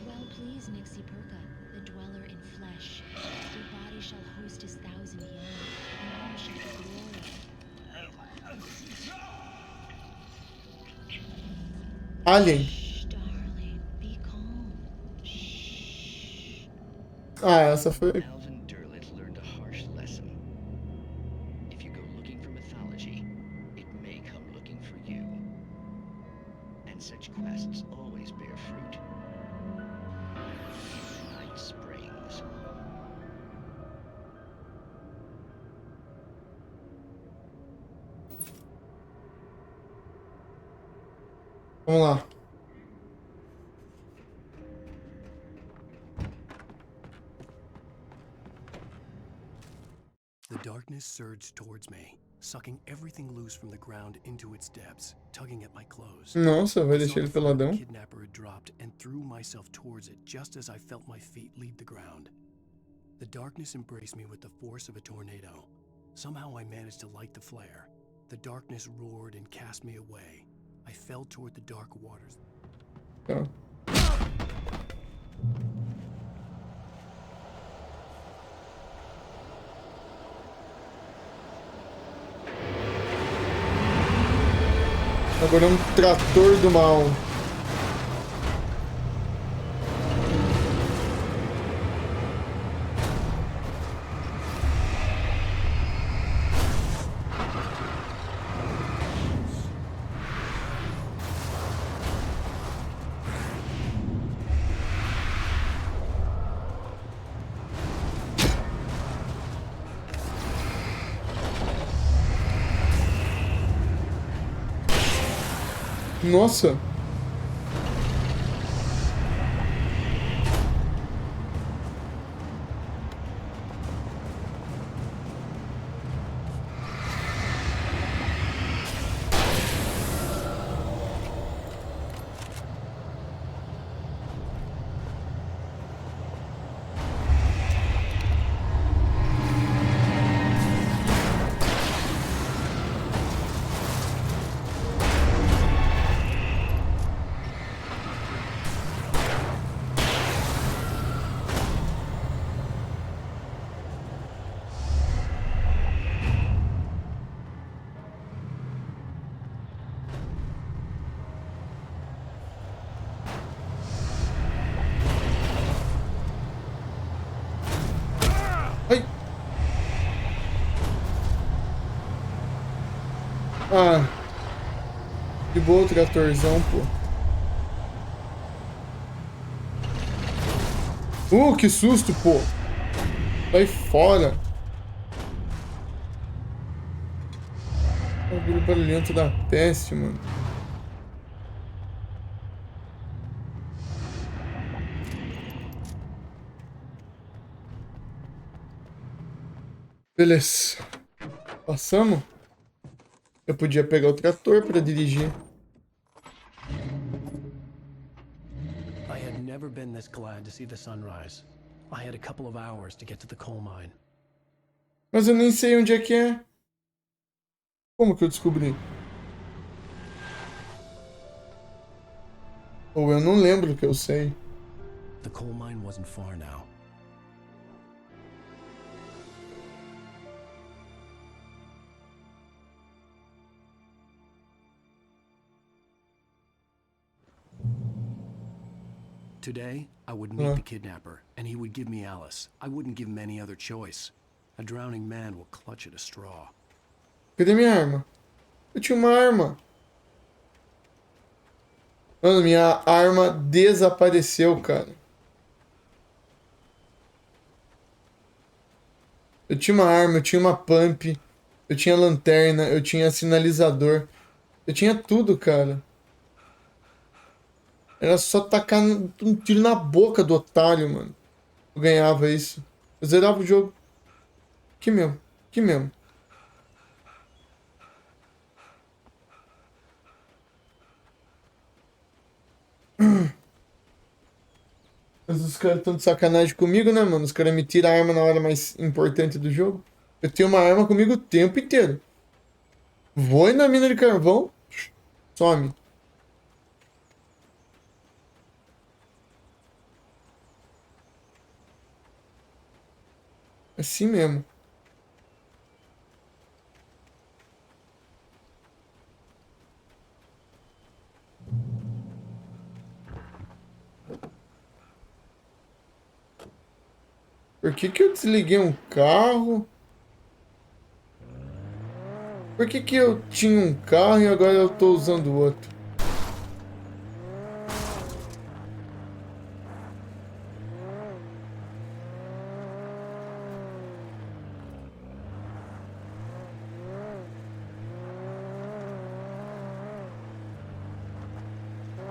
well pleased Nixie Perka, the dweller in flesh. Your body shall host his 1,000 young, and all shall be glory. Alien. Shh, darling, be calm. Ah, essa foi. Alvin Derlett learned a harsh lesson. If you go looking for mythology, it may come looking for you. And such quests always bear fruit. Night Springs. Vamos lá. The darkness surged towards me, sucking everything loose from the ground into its depths, tugging at my clothes. Nossa, vai I saw deixar ele the foot of the peladão. kidnapper had dropped and threw myself towards it just as I felt my feet leave the ground. The darkness embraced me with the force of a tornado. Somehow I managed to light the flare. The darkness roared and cast me away. I fell toward the dark waters. Tá. Agora é um trator do mal. Nossa! Ai! Ah! De boa o tratorzão, pô. Que susto, pô! Sai fora! Bagulho barulhento da peste, mano. Beleza. Passamos? Eu podia pegar o trator para dirigir. I had never been this glad to see the sunrise. I had a couple of hours to get to the coal mine. Mas eu nem sei onde é que é. Como que eu descobri? Ou eu não lembro que eu sei. The coal mine wasn't far now. Today, I would meet the kidnapper, and he would give me Alice. I wouldn't give him any other choice. A drowning man will clutch at a straw. Cadê minha arma? Eu tinha uma arma. Mano, minha arma desapareceu, cara. Eu tinha uma arma, eu tinha uma pump, eu tinha lanterna, eu tinha sinalizador. Eu tinha tudo, cara. Era só tacar um tiro na boca do otário, mano. Eu ganhava isso. Eu zerava o jogo. Que mesmo. Que mesmo. Mas os caras estão de sacanagem comigo, né, mano? Os caras me tiram a arma na hora mais importante do jogo. Eu tenho uma arma comigo o tempo inteiro. Vou na mina de carvão. Some. Assim mesmo. Por que que eu desliguei um carro? Por que que eu tinha um carro e agora eu tô usando outro?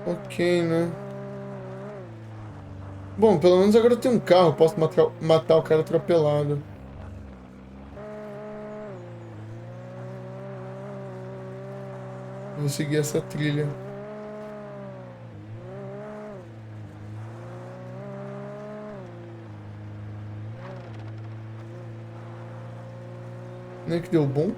Ok, né? Bom, pelo menos agora eu tenho um carro. Posso matar o cara atropelado. Vou seguir essa trilha. Nem que deu bom.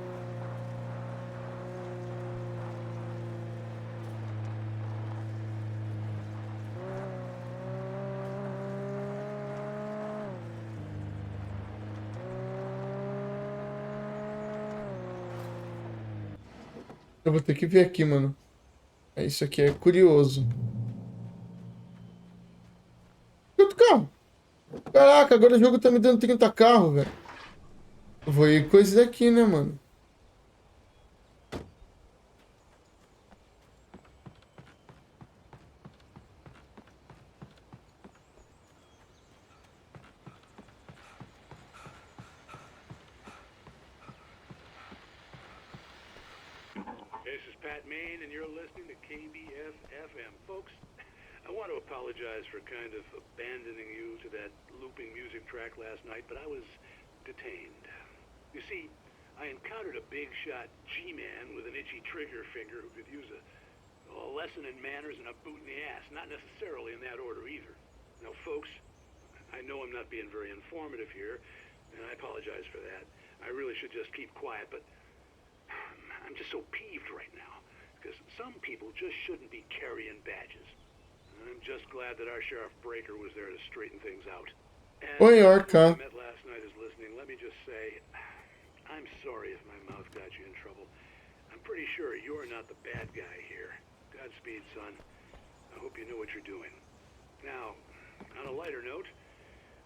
Eu vou ter que ver aqui, mano. Isso aqui é curioso. Outro carro. Caraca, agora o jogo tá me dando 30 carros, velho. Eu vou ir com esse daqui, né, mano? This is Pat Main, and you're listening to KBF-FM. Folks, I want to apologize for kind of abandoning you to that looping music track last night, but I was detained. You see, I encountered a big-shot G-man with an itchy trigger finger who could use a lesson in manners and a boot in the ass. Not necessarily in that order either. Now, folks, I know I'm not being very informative here, and I apologize for that. I really should just keep quiet, but I'm just so peeved right now, because some people just shouldn't be carrying badges. I'm just glad that our Sheriff Breaker was there to straighten things out. And Oi, Orca. I met last night is listening. Let me just say, I'm sorry if my mouth got you in trouble. I'm pretty sure you're not the bad guy here. Godspeed, son. I hope you know what you're doing. Now, on a lighter note,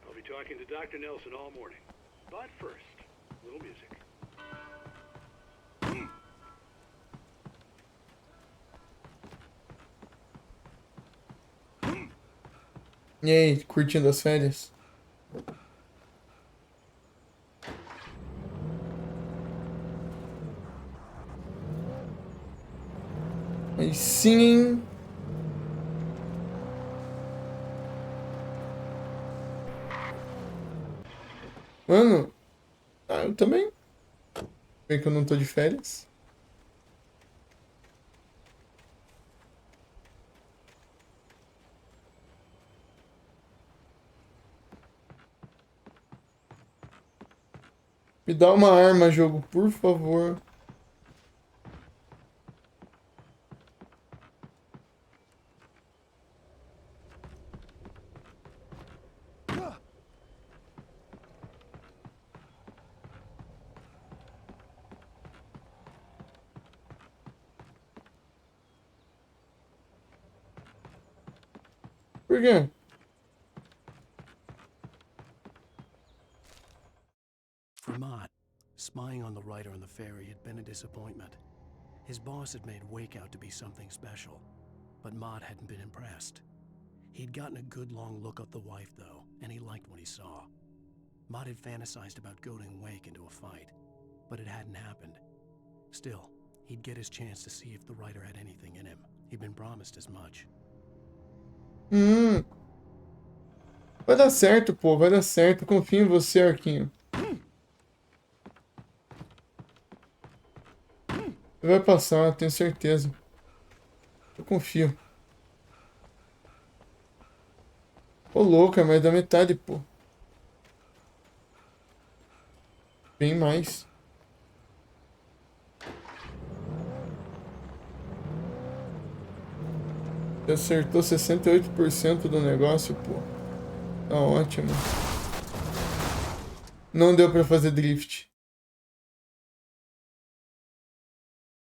I'll be talking to Dr. Nelson all morning. But first, a little music. E aí, curtindo as férias? Aí sim. Mano, eu também. Bem que eu não tô de férias. Me dá uma arma, jogo, por favor. Por quê? For Mott, spying on the writer on the ferry had been a disappointment. His boss had made Wake out to be something special, but Mott hadn't been impressed. He'd gotten a good long look at the wife, though, and he liked what he saw. Mott had fantasized about goading Wake into a fight, but it hadn't happened. Still, he'd get his chance to see if the writer had anything in him. He'd been promised as much. Vai dar certo, pô. Vai dar certo. Confio em você, Arquinho. Vai passar, tenho certeza. Eu confio. Ô, louco, é mais da metade, pô. Bem mais. Você acertou 68% do negócio, pô. Tá ótimo. Não deu pra fazer drift.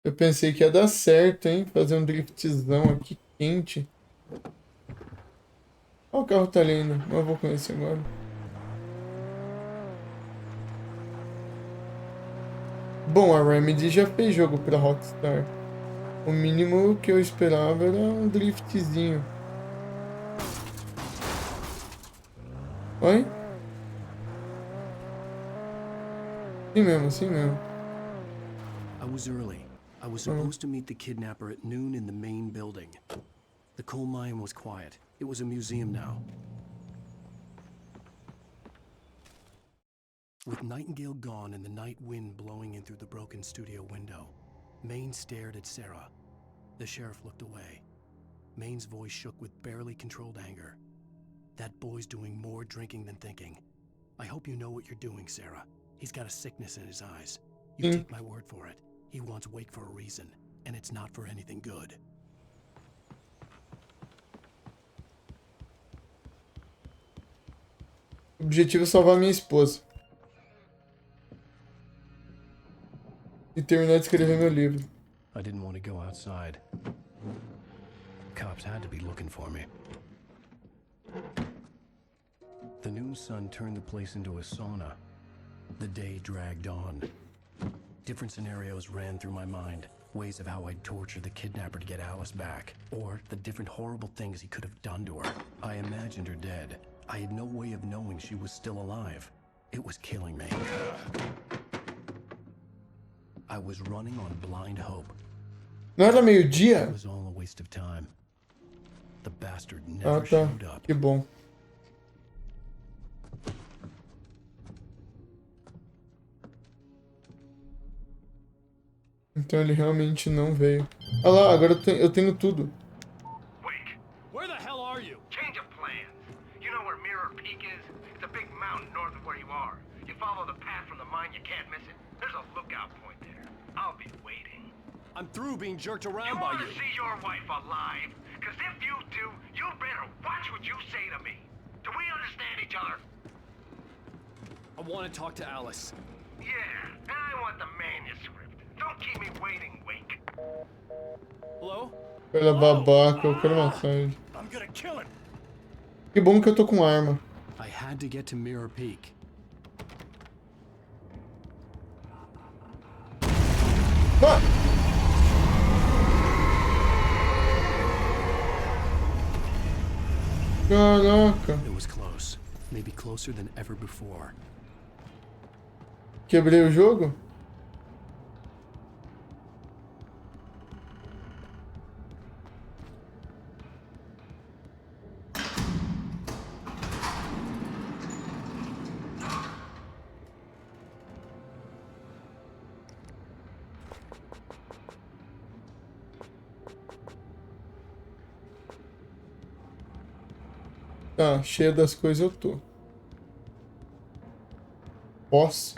Eu pensei que ia dar certo, hein? Fazer um driftzão aqui quente. Ó, o carro tá ali ainda. Mas eu vou conhecer agora. Bom, a Remedy já fez jogo pra Rockstar. O mínimo que eu esperava era um driftzinho. Oi? Assim mesmo, assim mesmo. I was early. I was supposed to meet the kidnapper at noon in the main building. The coal mine was quiet. It was a museum now. With Nightingale gone and the night wind blowing in through the broken studio window, Maine stared at Sarah. The sheriff looked away. Maine's voice shook with barely controlled anger. That boy's doing more drinking than thinking. I hope you know what you're doing, Sarah. He's got a sickness in his eyes. You take my word for it. He wants Wake for a reason, and it's not for anything good. O objetivo é salvar minha esposa. E terminar de escrever meu livro. I didn't want to go outside. Cops had to be looking for me. The noon sun turned the place into a sauna. The day dragged on. Different scenarios ran through my mind. Ways of how I'd torture the kidnapper to get Alice back. Or the different horrible things he could have done to her. I imagined her dead. I had no way of knowing she was still alive. It was killing me. I was running on blind hope. Não era meio-dia? It was all a waste of time. The bastard never showed up. Que bom. Então ele realmente não veio. Olha lá, agora eu tenho tudo. Wake. Where the hell are you? Change of plans. You know where Mirror Peak is? It's a big mountain north of where you are. You follow the path from the mine, you can't miss it. There's a lookout point there. I'll be waiting. I'm through being jerked around by You want you. to see your wife alive? Because if you do, you better watch what you say to me. Do we understand each other? I want to talk to Alice. Yeah, and I want the manuscript. Don't keep me waiting, Wake. Hello? Pela babaca, eu quero massagem. I'm gonna kill him. Que bom que eu tô com arma. I had to get to Mirror Peak. Ah! Caraca. It was close. Maybe closer than ever before. Quebrei o jogo? Tá, cheio das coisas eu tô. Posso?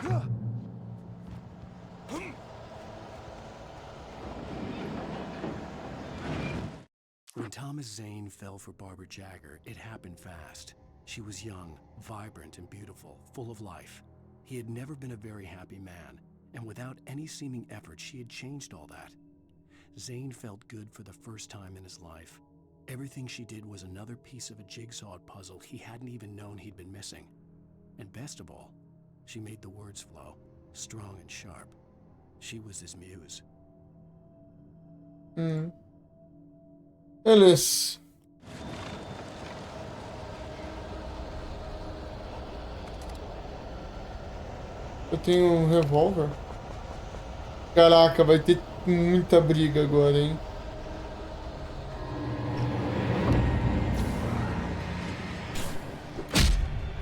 When Thomas Zane fell for Barbara Jagger, it happened fast. She was young, vibrant, and beautiful, full of life. He had never been a very happy man, and without any seeming effort, she had changed all that. Zane felt good for the first time in his life. Everything she did was another piece of a jigsaw puzzle he hadn't even known he'd been missing. And best of all, she made the words flow, strong and sharp. She was his muse. Beleza. Eu tenho um revólver. Caraca, vai ter muita briga agora, hein?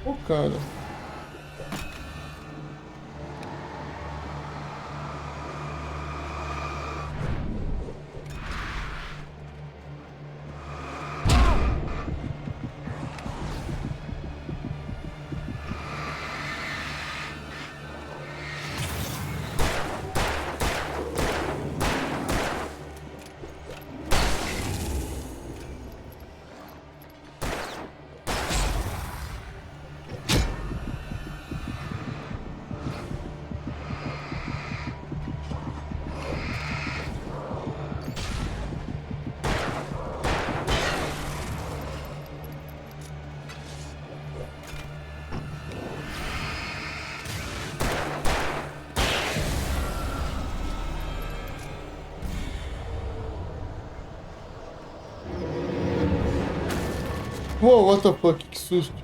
Ô, cara. Uou, what the fuck, que susto.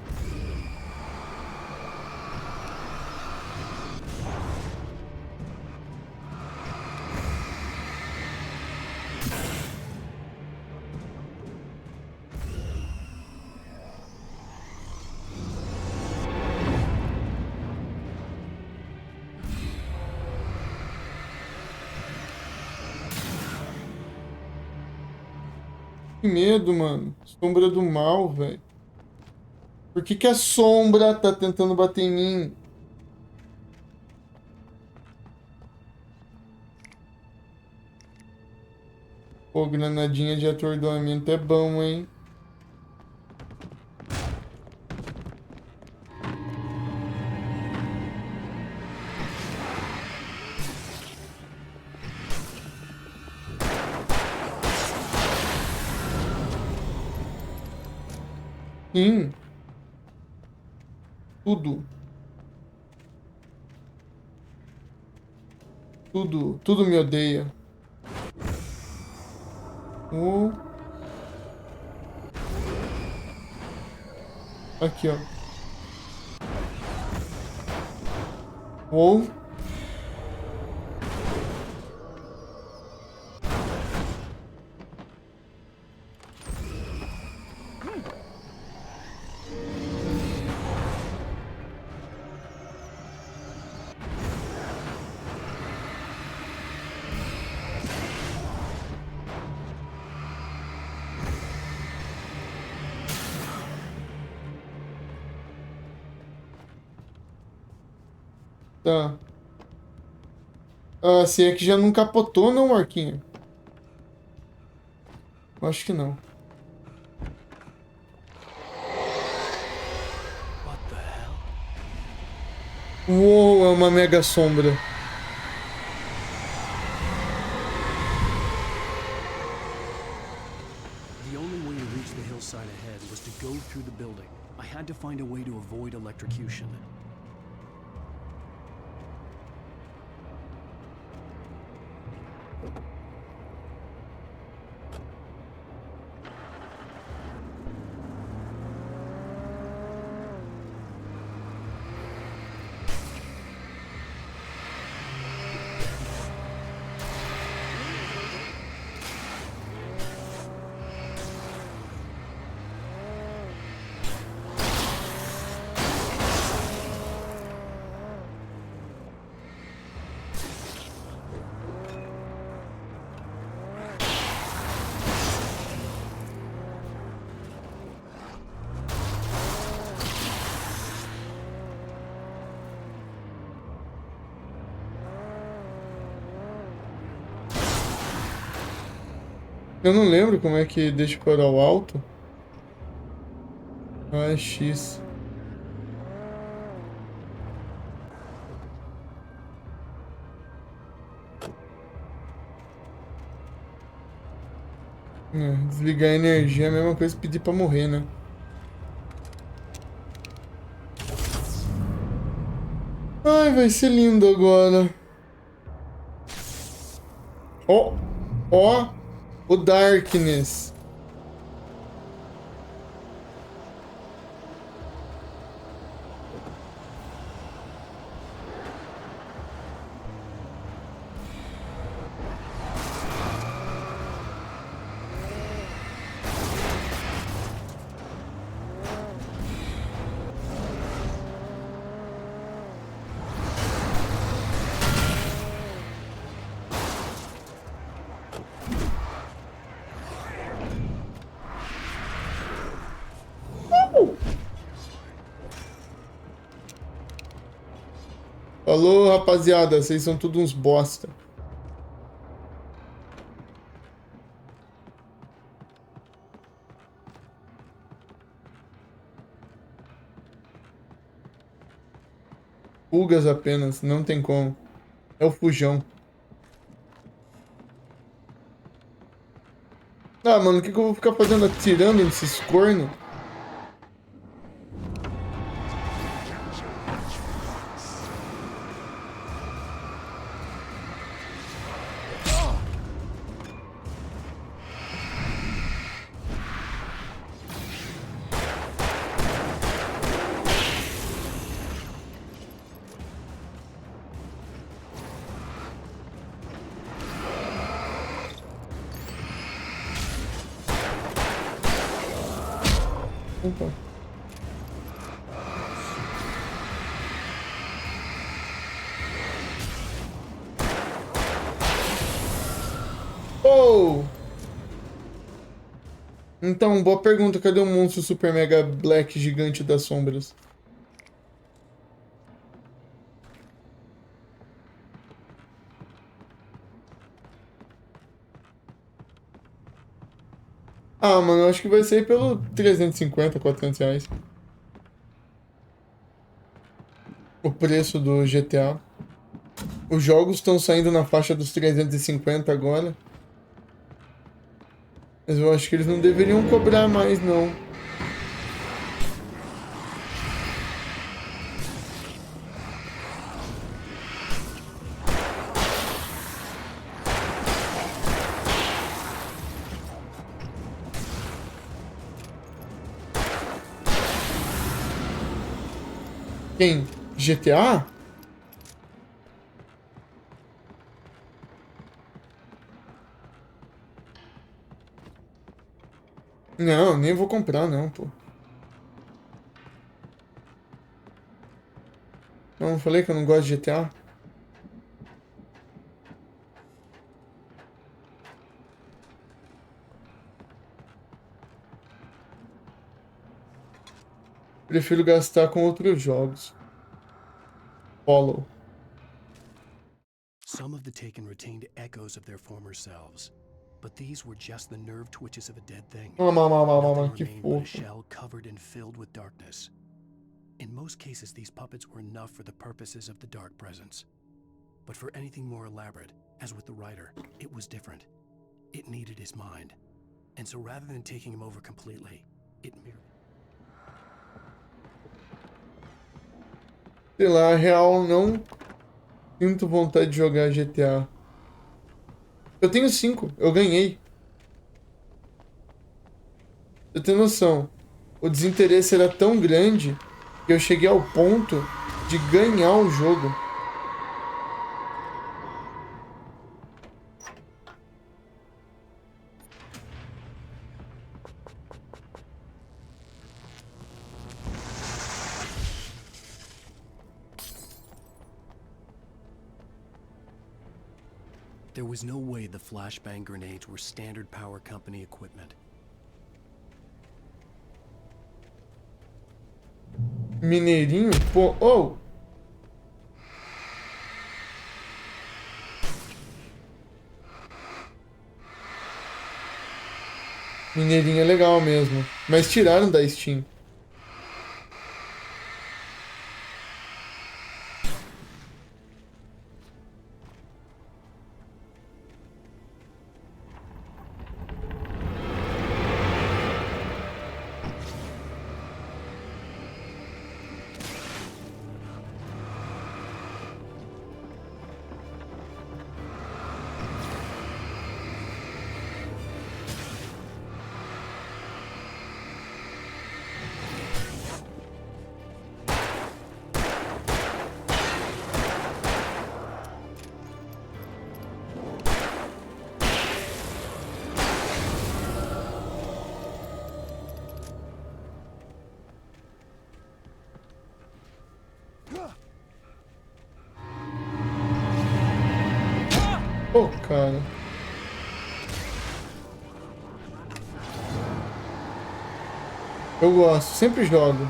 Que medo, mano. Sombra do mal, velho. Por que que a sombra tá tentando bater em mim? Pô, granadinha de atordoamento é bom, hein? Sim. Tudo. Tudo me odeia. Aqui, ó. Uou. Tá. Ah, se é que já não capotou, não, Marquinho? Acho que não. What the hell? Uou, é uma mega sombra. The only way to reach the hillside ahead was to go through the building. I had to find a way to avoid electrocution. Eu não lembro como é que deixa para o alto. Ah, é X. Desligar a energia é a mesma coisa que pedir pra morrer, né? Ai, vai ser lindo agora. Ó, ó, o Darkness. Falou, rapaziada, vocês são tudo uns bosta. Pulgas apenas, não tem como. É o fujão. Ah, mano, o que eu vou ficar fazendo atirando nesses cornos? Opa. Oh! Então, boa pergunta. Cadê o monstro super mega black gigante das sombras? Ah, mano, eu acho que vai sair pelo 350, 400 reais. O preço do GTA. Os jogos estão saindo na faixa dos 350 agora. Mas eu acho que eles não deveriam cobrar mais, não. Quem? GTA? Não, nem vou comprar, não, pô. Não, falei que eu não gosto de GTA. Prefiro gastar com outros jogos. Follow. Some of the Taken retained echoes of their former selves, but these were just the nerve twitches of a dead thing. Nothing Que remained but a fofo. shell covered and filled with darkness. In most cases, these puppets were enough for the purposes of the dark presence. But for anything more elaborate, as with the writer, it was different. It needed his mind. And so rather than taking him over completely, it merely... Sei lá, real, não sinto vontade de jogar GTA. Eu tenho 5, eu ganhei. Você tem noção? O desinteresse era tão grande que eu cheguei ao ponto de ganhar o jogo. There was no way the flashbang grenades were standard power company equipment. Mineirinho? Pô, oh! Mineirinho é legal mesmo. Mas tiraram da Steam. Pô, cara. Eu gosto, sempre jogo.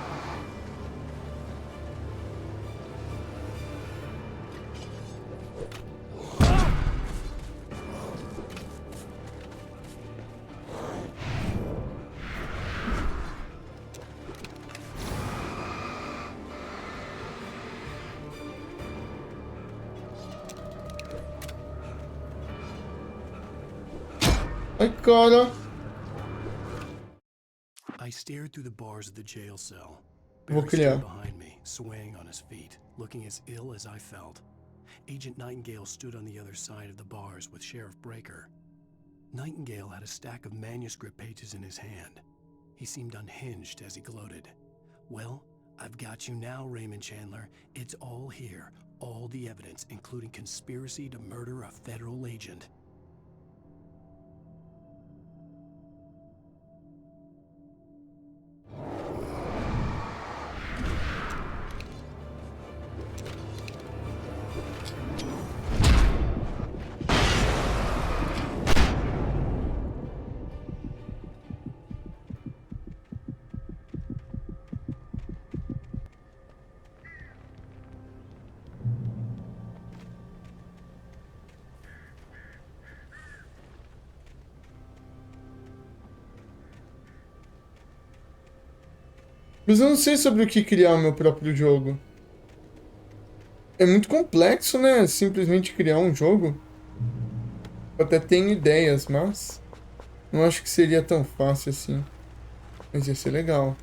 Ai, cara. I stared through the bars of the jail cell. Vou Barry criar. stood behind me, swaying on his feet, looking as ill as I felt. Agent Nightingale stood on the other side of the bars with Sheriff Breaker. Nightingale had a stack of manuscript pages in his hand. He seemed unhinged as he gloated. Well, I've got you now, Raymond Chandler. It's all here. All the evidence, including conspiracy to murder a federal agent. Mas eu não sei sobre o que criar o meu próprio jogo. É muito complexo, né? Simplesmente criar um jogo. Eu até tenho ideias, mas não acho que seria tão fácil assim. Mas ia ser legal.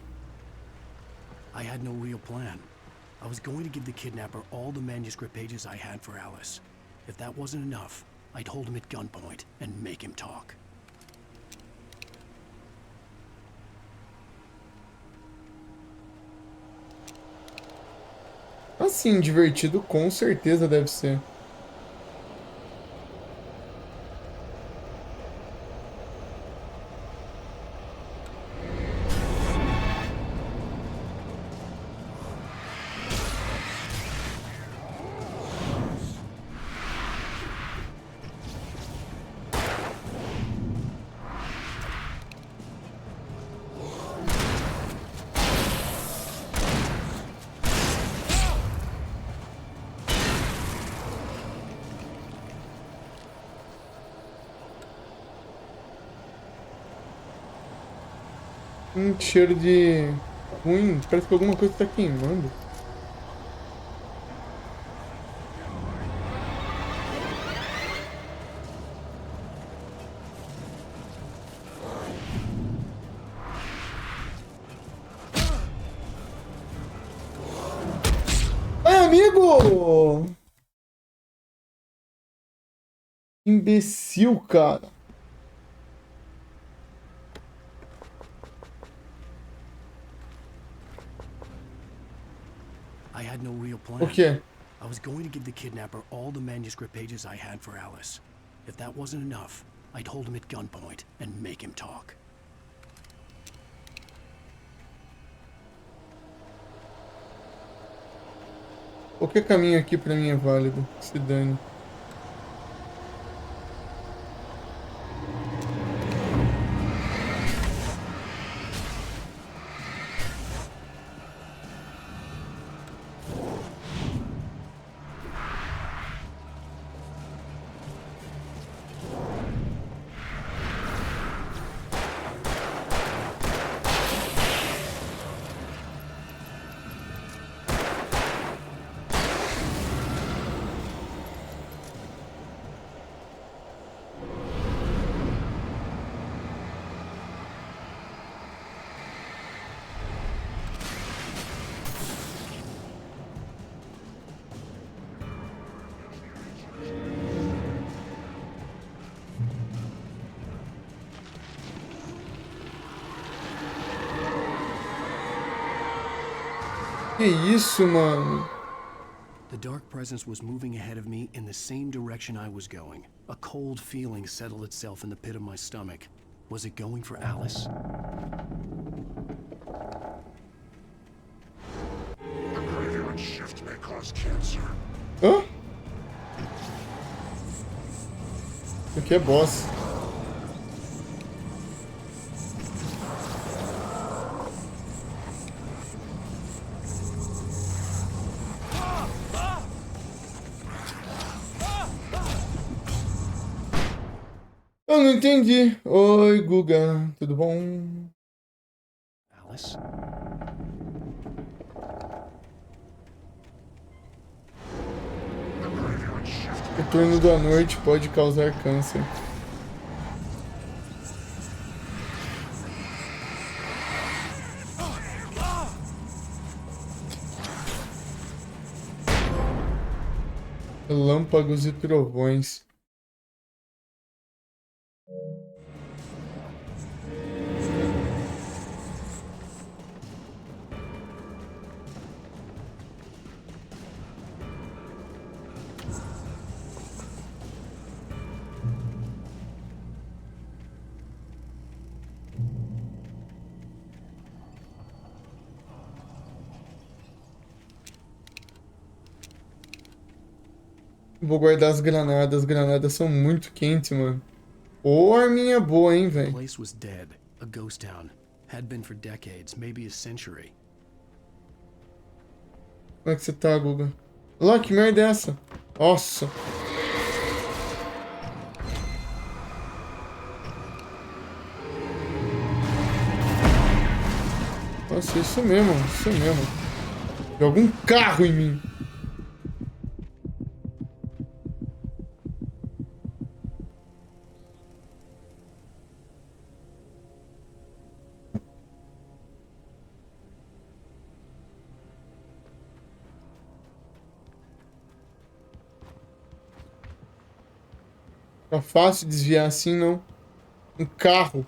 I had no real plan. I was going to give the kidnapper all the manuscript pages I had for Alice. If that wasn't enough, I'd hold him at gunpoint and make him talk. Assim, divertido com certeza deve ser. Cheiro de ruim. Parece que alguma coisa tá queimando. Ai, amigo! Imbecil, cara. I had no real plan. O quê? I was going to give the kidnapper all the manuscript pages I had for Alice. If that wasn't enough, I'd hold him at gunpoint and make him talk. Qualquer caminho aqui pra mim é válido. Se dane. Que isso, mano? The dark presence was moving ahead of me in the same direction I was going. A cold feeling settled itself in the pit of my stomach. Was it going for Alice? The graveyard shift may cause cancer. Hã? Aqui é boss. Eu não entendi. Oi, Guga. Tudo bom? Alice? O turno da noite pode causar câncer. Relâmpagos e trovões. Vou guardar as granadas. As granadas são muito quentes, mano. Ô, arminha boa, hein, The velho. place was dead, a ghost town. Had been for decades, maybe a century. Como é que você tá, Guga? Lá, que merda é essa? Nossa. Nossa, isso mesmo, isso mesmo. Joga um carro em mim. Tá fácil desviar assim, não? Um carro.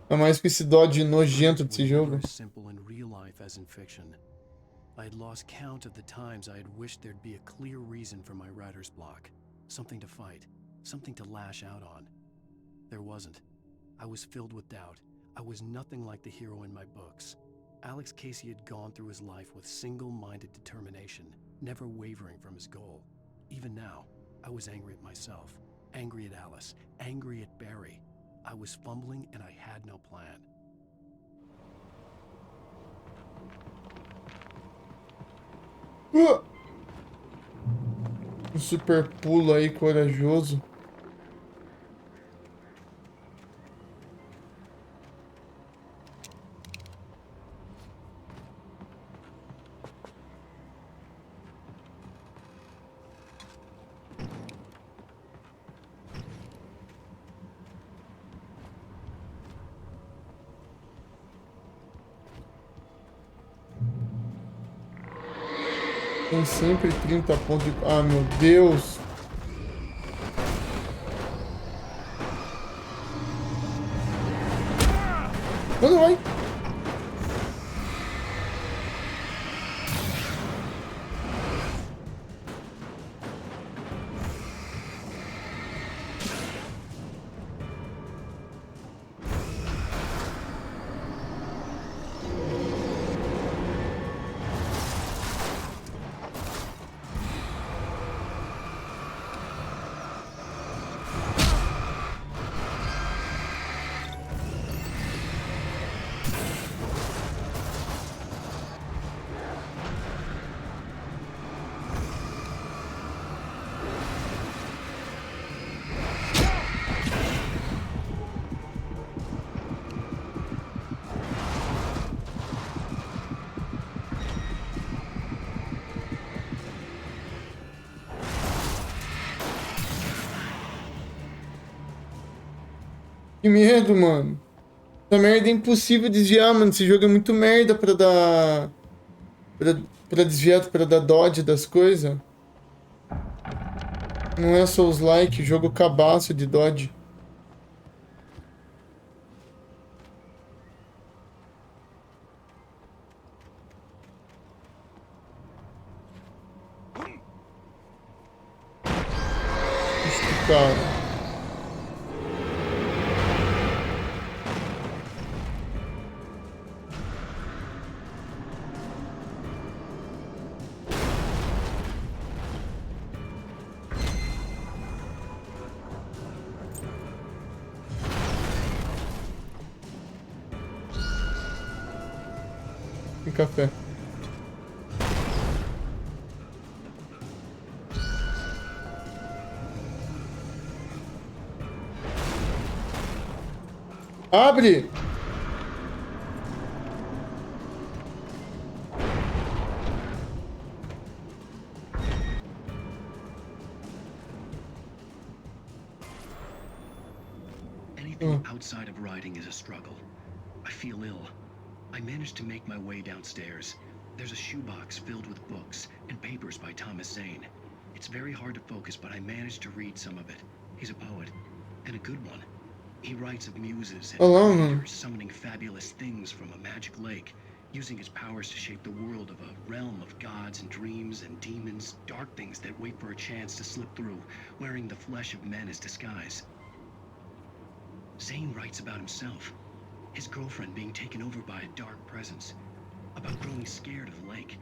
É mais com esse dodge nojento desse jogo. As simple in real life as in fiction. I had lost count of the times I had wished there'd be a clear reason for my writer's block. Something to fight, something to lash out on. There wasn't. I was filled with doubt. I was nothing like the hero in my books. Alex Casey had gone through his life with single-minded determination, never wavering from his goal. Even now, I was angry at myself, angry at Alice, angry at Barry. I was fumbling and I had no plan. Um super pulo aí, corajoso. Tem sempre 30 pontos de... Ah, meu Deus. Quando vai? Que medo, mano. Essa merda é impossível desviar, mano. Esse jogo é muito merda pra dar... Pra desviar, pra dar dodge das coisas. Não é só os like, jogo cabaço de dodge. Isso, cara. Tem café. Abre! Anything outside of writing is a struggle. I feel ill. I managed to make my way downstairs. There's a shoebox filled with books and papers by Thomas Zane. It's very hard to focus, but I managed to read some of it. He's a poet, and a good one. He writes of muses and creators summoning fabulous things from a magic lake, using his powers to shape the world of a realm of gods and dreams and demons, dark things that wait for a chance to slip through, wearing the flesh of men as disguise. Zane writes about himself, his girlfriend being taken over by a dark presence, about growing scared of the lake.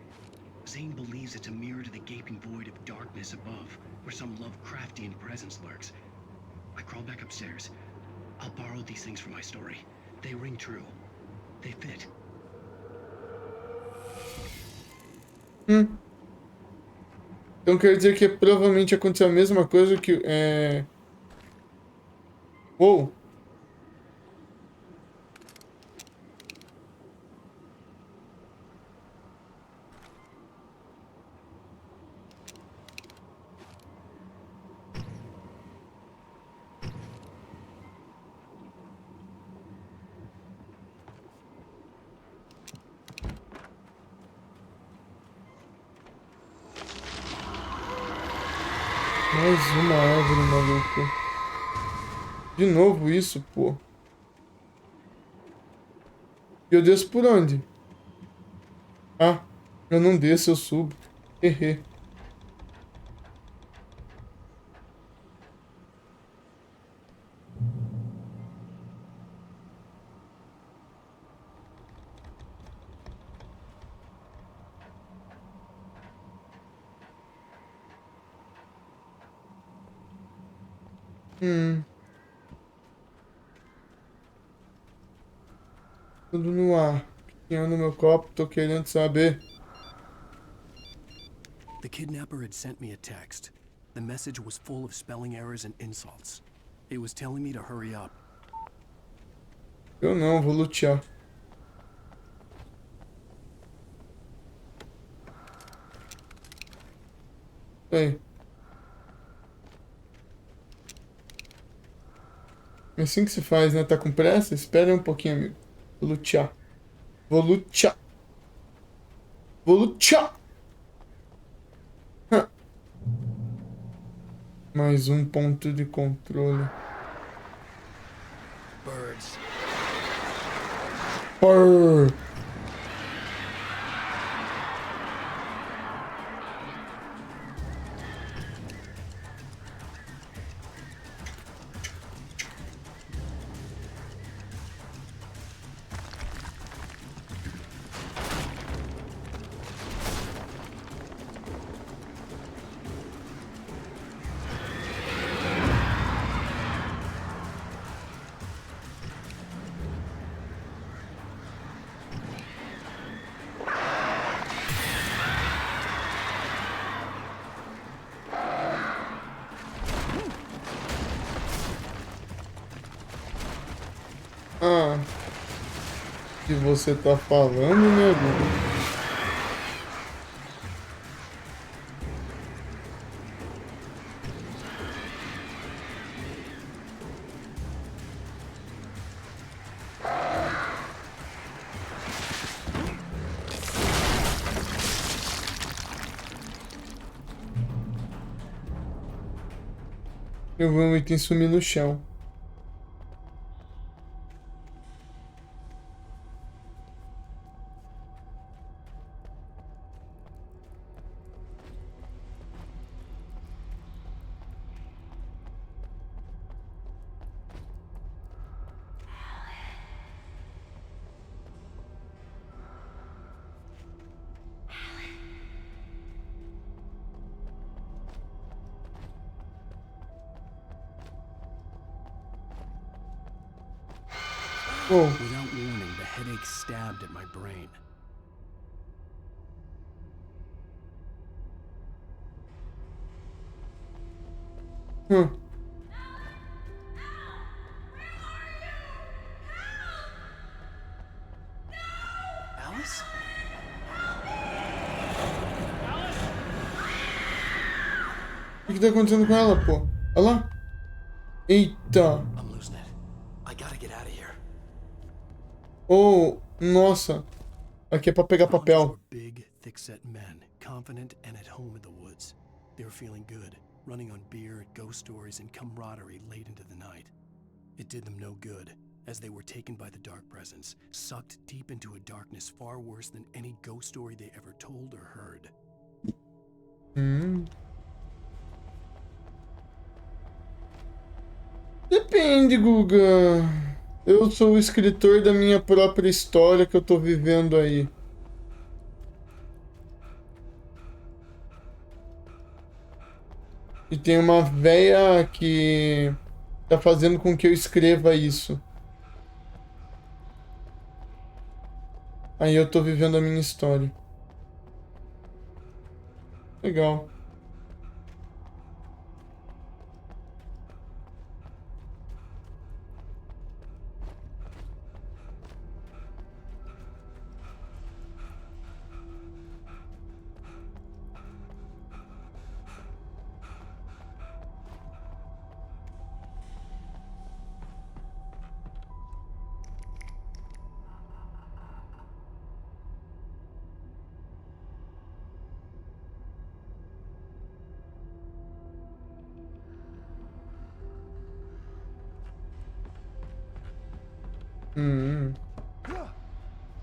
Zane believes it's a mirror to the gaping void of darkness above, where some Lovecraftian presence lurks. I crawl back upstairs. I'll borrow these things for my story. They ring true. They fit. Então quer dizer que provavelmente aconteceu a mesma coisa que... Uou! Mais uma árvore, maluco. De novo isso, pô. E eu desço por onde? Ah, eu não desço, eu subo. Errei. Tudo no ar. O que tinha no meu copo? Tô querendo saber. The kidnapper had sent me a text. The message was full of spelling errors and insults. It was telling me to hurry up. Eu não, vou lutear. Aí. É assim que se faz, né? Tá com pressa? Espera um pouquinho, amigo. Vou lutear. Vou lutear. Vou lutear. Mais um ponto de controle. Birds. Purr. Ah, que você tá falando, nego? Eu vou um item sumir no chão. Whoa. Without warning, the headache stabbed at my brain. Hum. Alice? O que tá acontecendo com ela, pô? Olha lá. Eita. I'm losing it. I gotta get out of here. Oh, nossa. Aqui é pra pegar The hunters papel. were big, thick-set men, confident and at home in the woods. They were feeling good, running on beer, ghost stories, and camaraderie late into the night. It did them no good, as they were taken by the dark presence, sucked deep into a darkness far worse than any ghost story they ever told or heard. Depende, Guga. Eu sou o escritor da minha própria história que eu tô vivendo aí. E tem uma véia que tá fazendo com que eu escreva isso. Aí eu tô vivendo a minha história. Legal.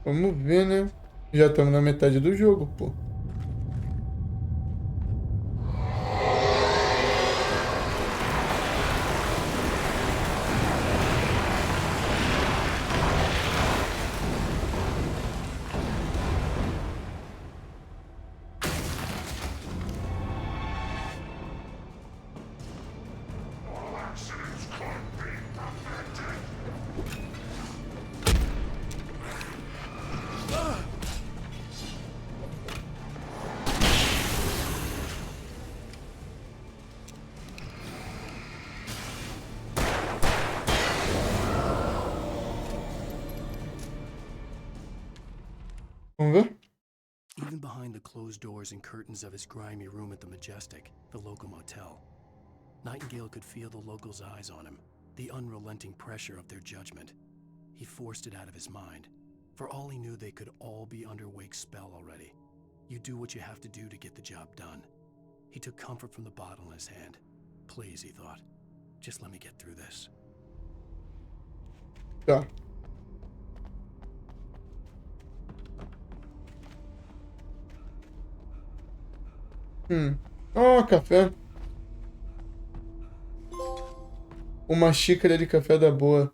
Vamos ver, né? Já estamos na metade do jogo, pô. Vamos ver? Even behind the closed doors and curtains of his grimy room at the Majestic, the local motel, Nightingale could feel the locals' eyes on him, the unrelenting pressure of their judgment. He forced it out of his mind. For all he knew, they could all be under Wake's spell already. You do what you have to do to get the job done. He took comfort from the bottle in his hand. Please, he thought, just let me get through this. Tá. Oh, café. Uma xícara de café da boa.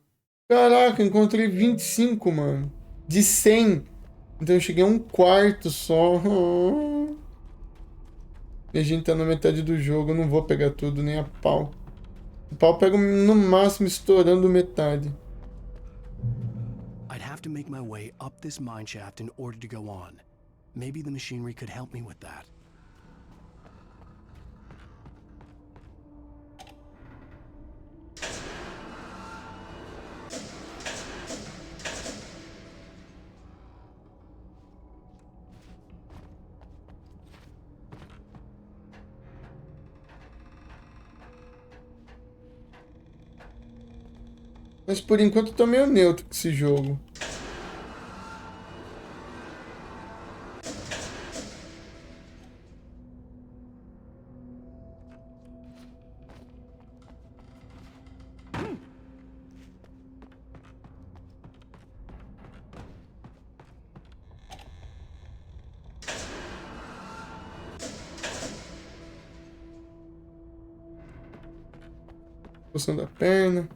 Caraca, encontrei 25, mano. De 100. Então eu cheguei a um quarto só. E a gente tá na metade do jogo. Eu não vou pegar tudo, nem a pau. O pau pega no máximo estourando metade. I'd have to make my way up this mine shaft in order to go on. Maybe the machinery could help me with that. Mas por enquanto eu tô meio neutro com esse jogo. Coçando a perna.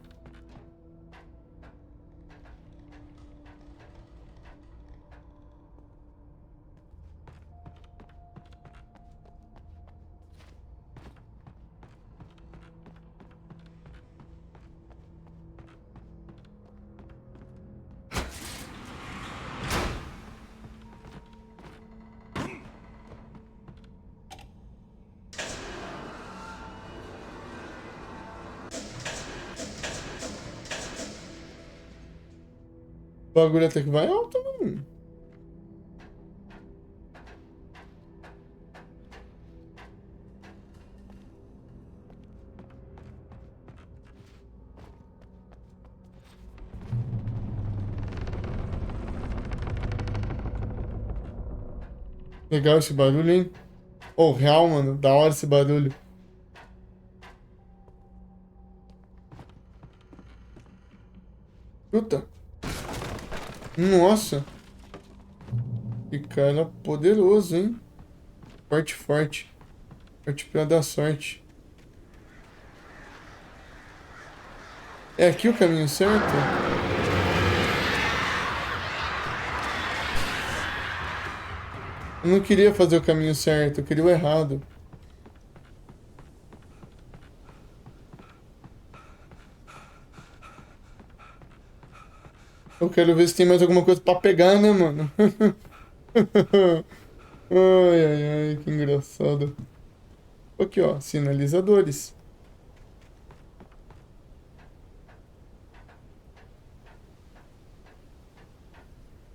bagulho até que vai alto, mano. Legal esse barulho, hein? Oh, real, mano. Da hora esse barulho. Puta. Nossa. Que cara poderoso, hein? Forte, forte. Forte pra dar sorte. É aqui o caminho certo? Eu não queria fazer o caminho certo, eu queria o errado. Eu quero ver se tem mais alguma coisa pra pegar, né, mano? Ai, ai, ai, que engraçado. Aqui, ó, sinalizadores.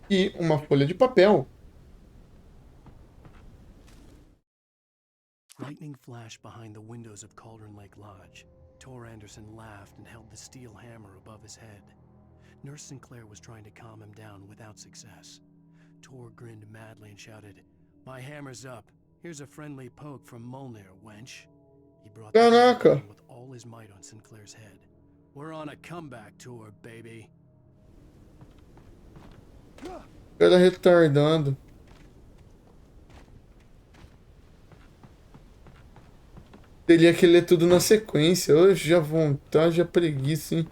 E uma folha de papel. Lightning flashed behind the windows of Cauldron Lake Lodge. Tor Anderson laughed and held the steel hammer above his head. Nurse Sinclair was trying to calm him down without success. Tor grinned madly and shouted, "My hammer's up. Here's a friendly poke from Molnir, wench." He brought the hammer Caraca. down with all his might on Sinclair's head. "We're on a comeback tour, baby." Cara retardado. Teria que ler tudo na sequência. Hoje já vontade, já preguiça, hein?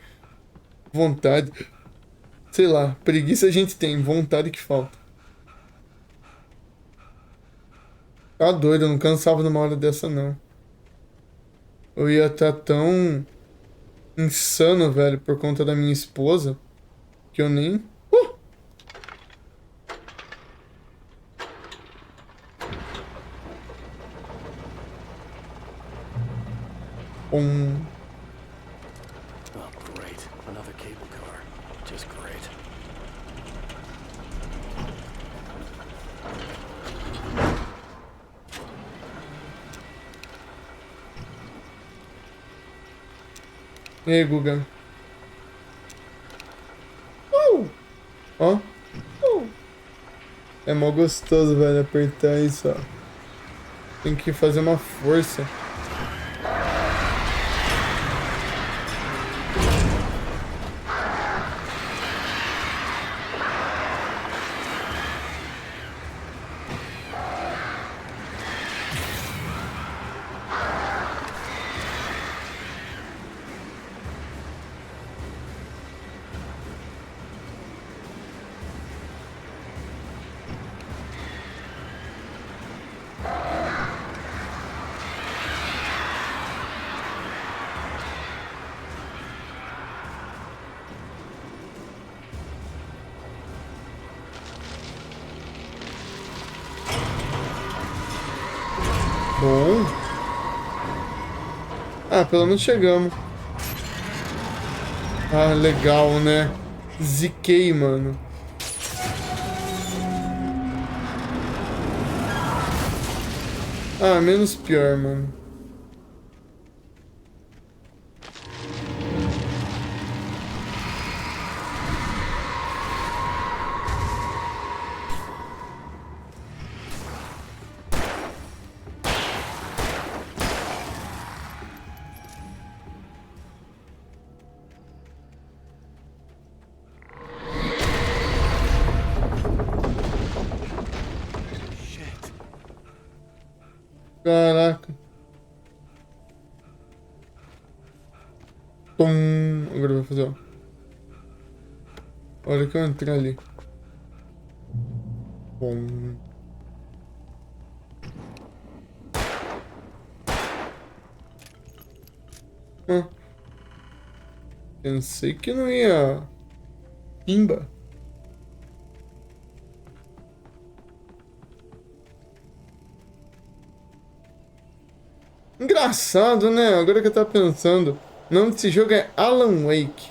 Vontade. Sei lá, preguiça a gente tem, vontade que falta. Tá doido, eu não cansava numa hora dessa, não. Eu ia estar tão insano, velho, por conta da minha esposa, que eu nem... Oh, great. Another cable car. Just great. E aí, Guga? Ó. É mó gostoso, velho, apertar isso, ó. Tem que fazer uma força. Bom. Ah, pelo menos chegamos. Ah, legal, né? Ziquei, mano. Ah, menos pior, mano. Caraca. Pum. Agora eu vou fazer, ó. Olha que eu entrei ali. Pum. Ah. Pensei que não ia. Pimba. Engraçado, né? Agora que eu tava pensando. O nome desse jogo é Alan Wake.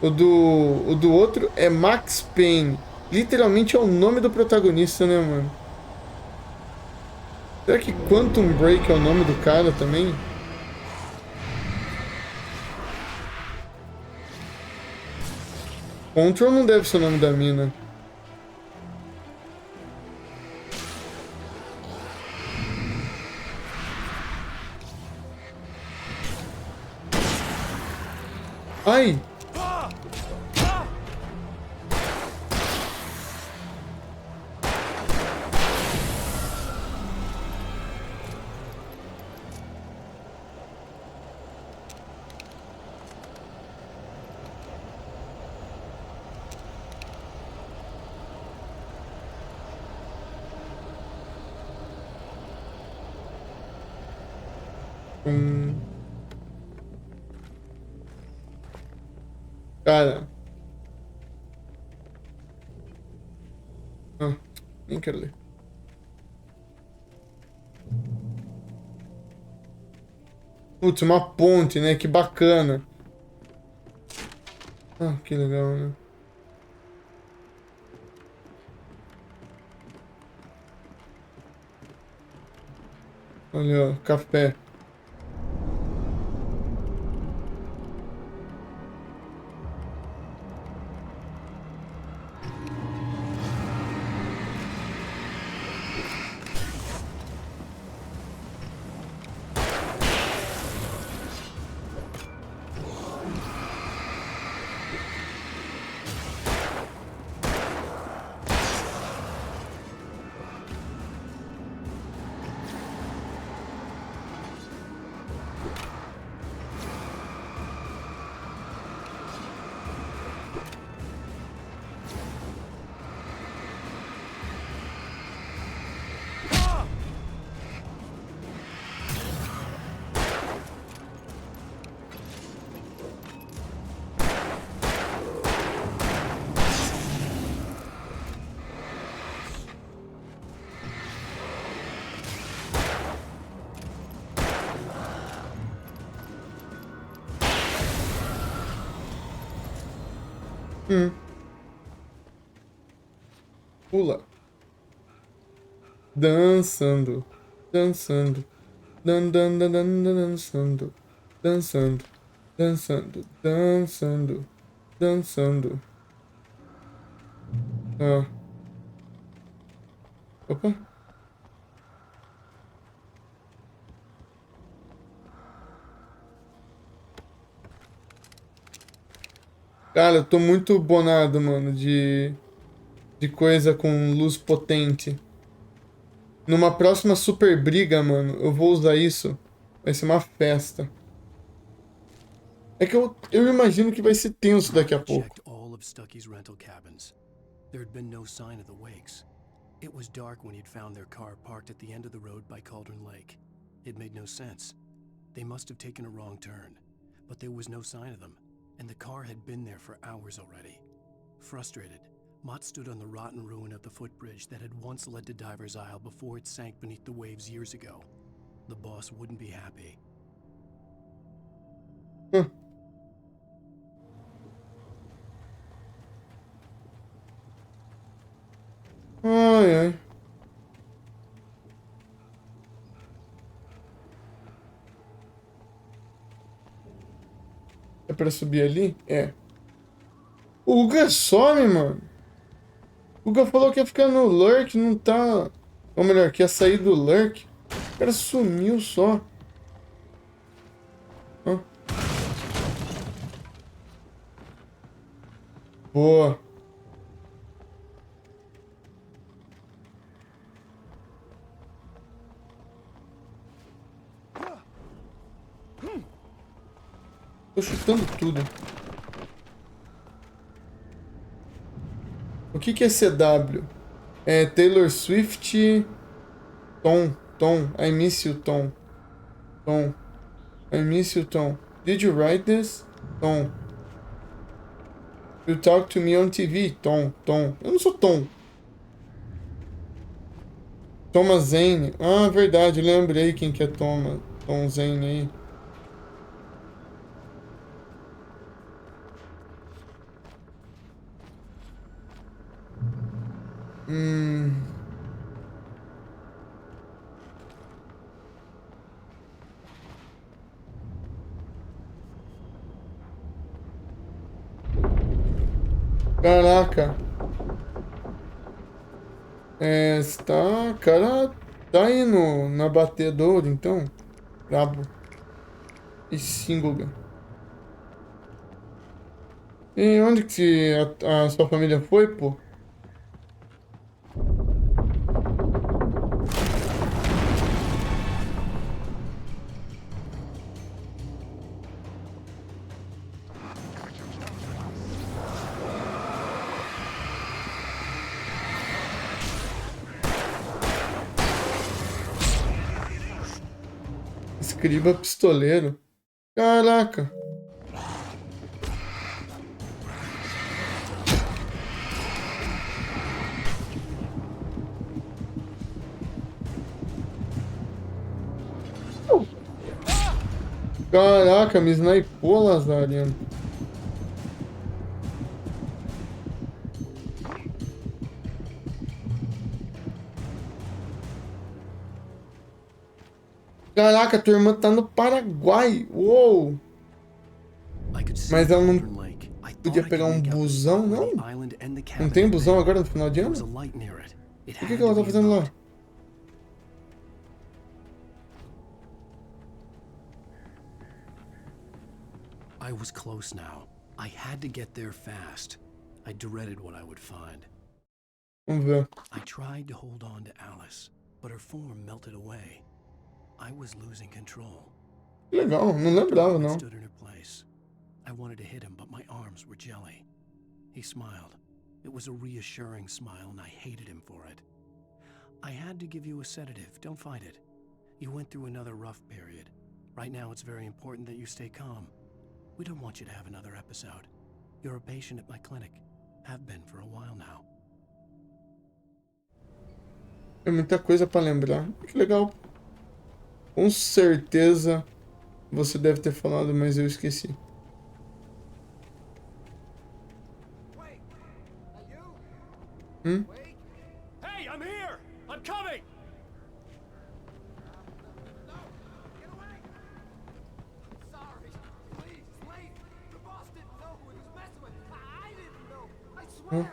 O do outro é Max Payne. Literalmente é o nome do protagonista, né, mano? Será que Quantum Break é o nome do cara também? Control não deve ser o nome da mina. Ai! Cara. Ah, nem quero ler. Putz, uma ponte, né? Que bacana. Ah, que legal, né? Olha, ó, café. Pula. Dançando. Dançando. Dançando. Dançando. Dançando. Dançando. Dançando. Ah. Opa. Cara, eu tô muito bonado, mano, de coisa com luz potente. Numa próxima super briga, mano, eu vou usar isso. Vai ser uma festa. É que eu imagino que vai ser tenso daqui a pouco. Checked all of Stucky's rental cabins. There had been no sign of the wakes. It was dark when he'd found their car parked at the end of the road by Cauldron Lake. It made no sense. They must have taken a wrong turn, but there was no sign of them, and the car had been there for hours already. Frustrated, Mott stood on the rotten ruin of the footbridge that had once led to Diver's Isle before it sank beneath the waves years ago. The boss wouldn't be happy. Ai, ai. É pra subir ali? É. O Uga some, mano. O Uga falou que ia ficar no Lurk, não tá... Ou melhor, que ia sair do Lurk. O cara sumiu só. Hã? Boa. Tô chutando tudo. O que é CW? É Taylor Swift... Tom. I miss you, Tom. I miss you, Tom. Did you write this? Tom. You talk to me on TV? Tom. Eu não sou Tom. Thomas Zane. Ah, verdade. Lembrei quem que é Tom Zane aí. Hum. Caraca. Cara, tá aí na batedoura, então. Brabo. E Singuga. E onde que a sua família foi, pô? Escriba pistoleiro. Caraca. Caraca, me snipou, Lazariano. Caraca, tua irmã tá no Paraguai. Uou! Mas ela não podia pegar um busão, não? Não tem busão agora no final de ano? O que ela tá fazendo lá? I was close now. I had to get there fast. I dreaded what I would find. Vamos ver. I tried to hold on to Alice, but her form melted away. I was losing control. Legal, não lembrava, I não. stood in her place. I wanted to hit him, but my arms were jelly. He smiled. It was a reassuring smile, and I hated him for it. I had to give you a sedative. Don't fight it. You went through another rough period. Right now, it's very important that you stay calm. We don't want you to have another episode. You're a patient at my clinic. Have been for a while now. É muita coisa pra lembrar. Que legal. Com certeza você deve ter falado, mas eu esqueci. Hum? Hey, I'm here! I'm coming! Hum?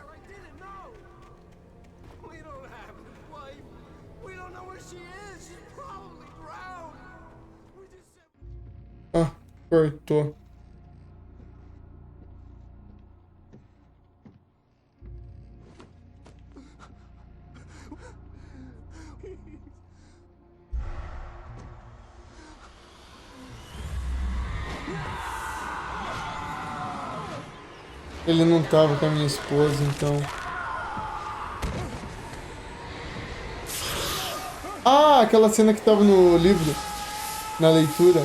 Ah, cortou. Ele não tava com a minha esposa, então. Ah, aquela cena que tava no livro, na leitura.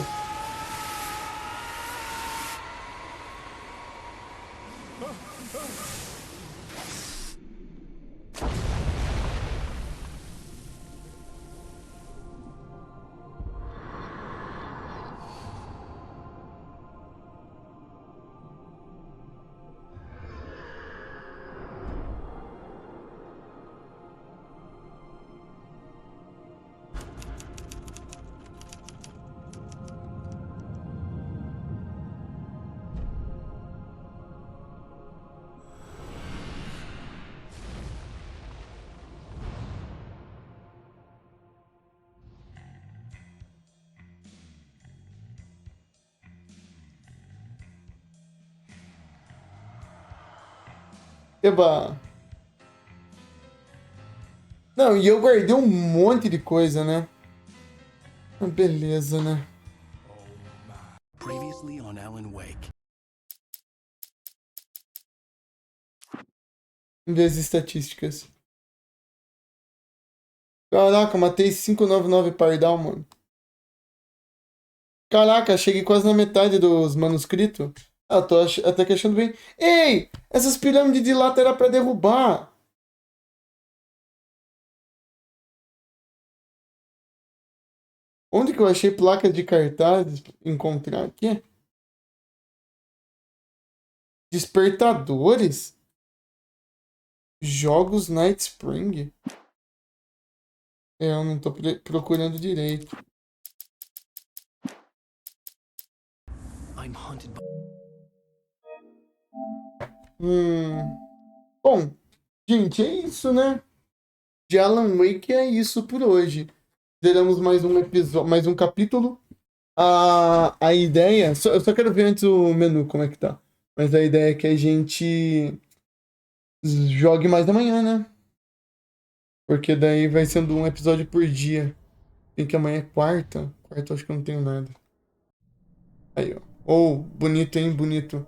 Eba! Não, e eu guardei um monte de coisa, né? Beleza, né? Previously on Alan Wake. Ver as estatísticas. Caraca, matei 599 pardal, mano. Caraca, cheguei quase na metade dos manuscritos. Ah, tô até que achando bem. Ei! Essas pirâmides de lata era pra derrubar. Onde que eu achei placas de cartazes? Encontrar aqui? Despertadores? Jogos Night Spring? Eu não tô procurando direito. I'm hunted by... Bom, gente, é isso, né? De Alan Wake é isso por hoje. Teremos mais um episódio, mais um capítulo. A ideia. Eu só quero ver antes o menu como é que tá. Mas a ideia é que a gente jogue mais da manhã, né? Porque daí vai sendo um episódio por dia. E que amanhã é quarta. Quarta eu acho que eu não tenho nada. Aí, ó. Oh, bonito, hein? Bonito.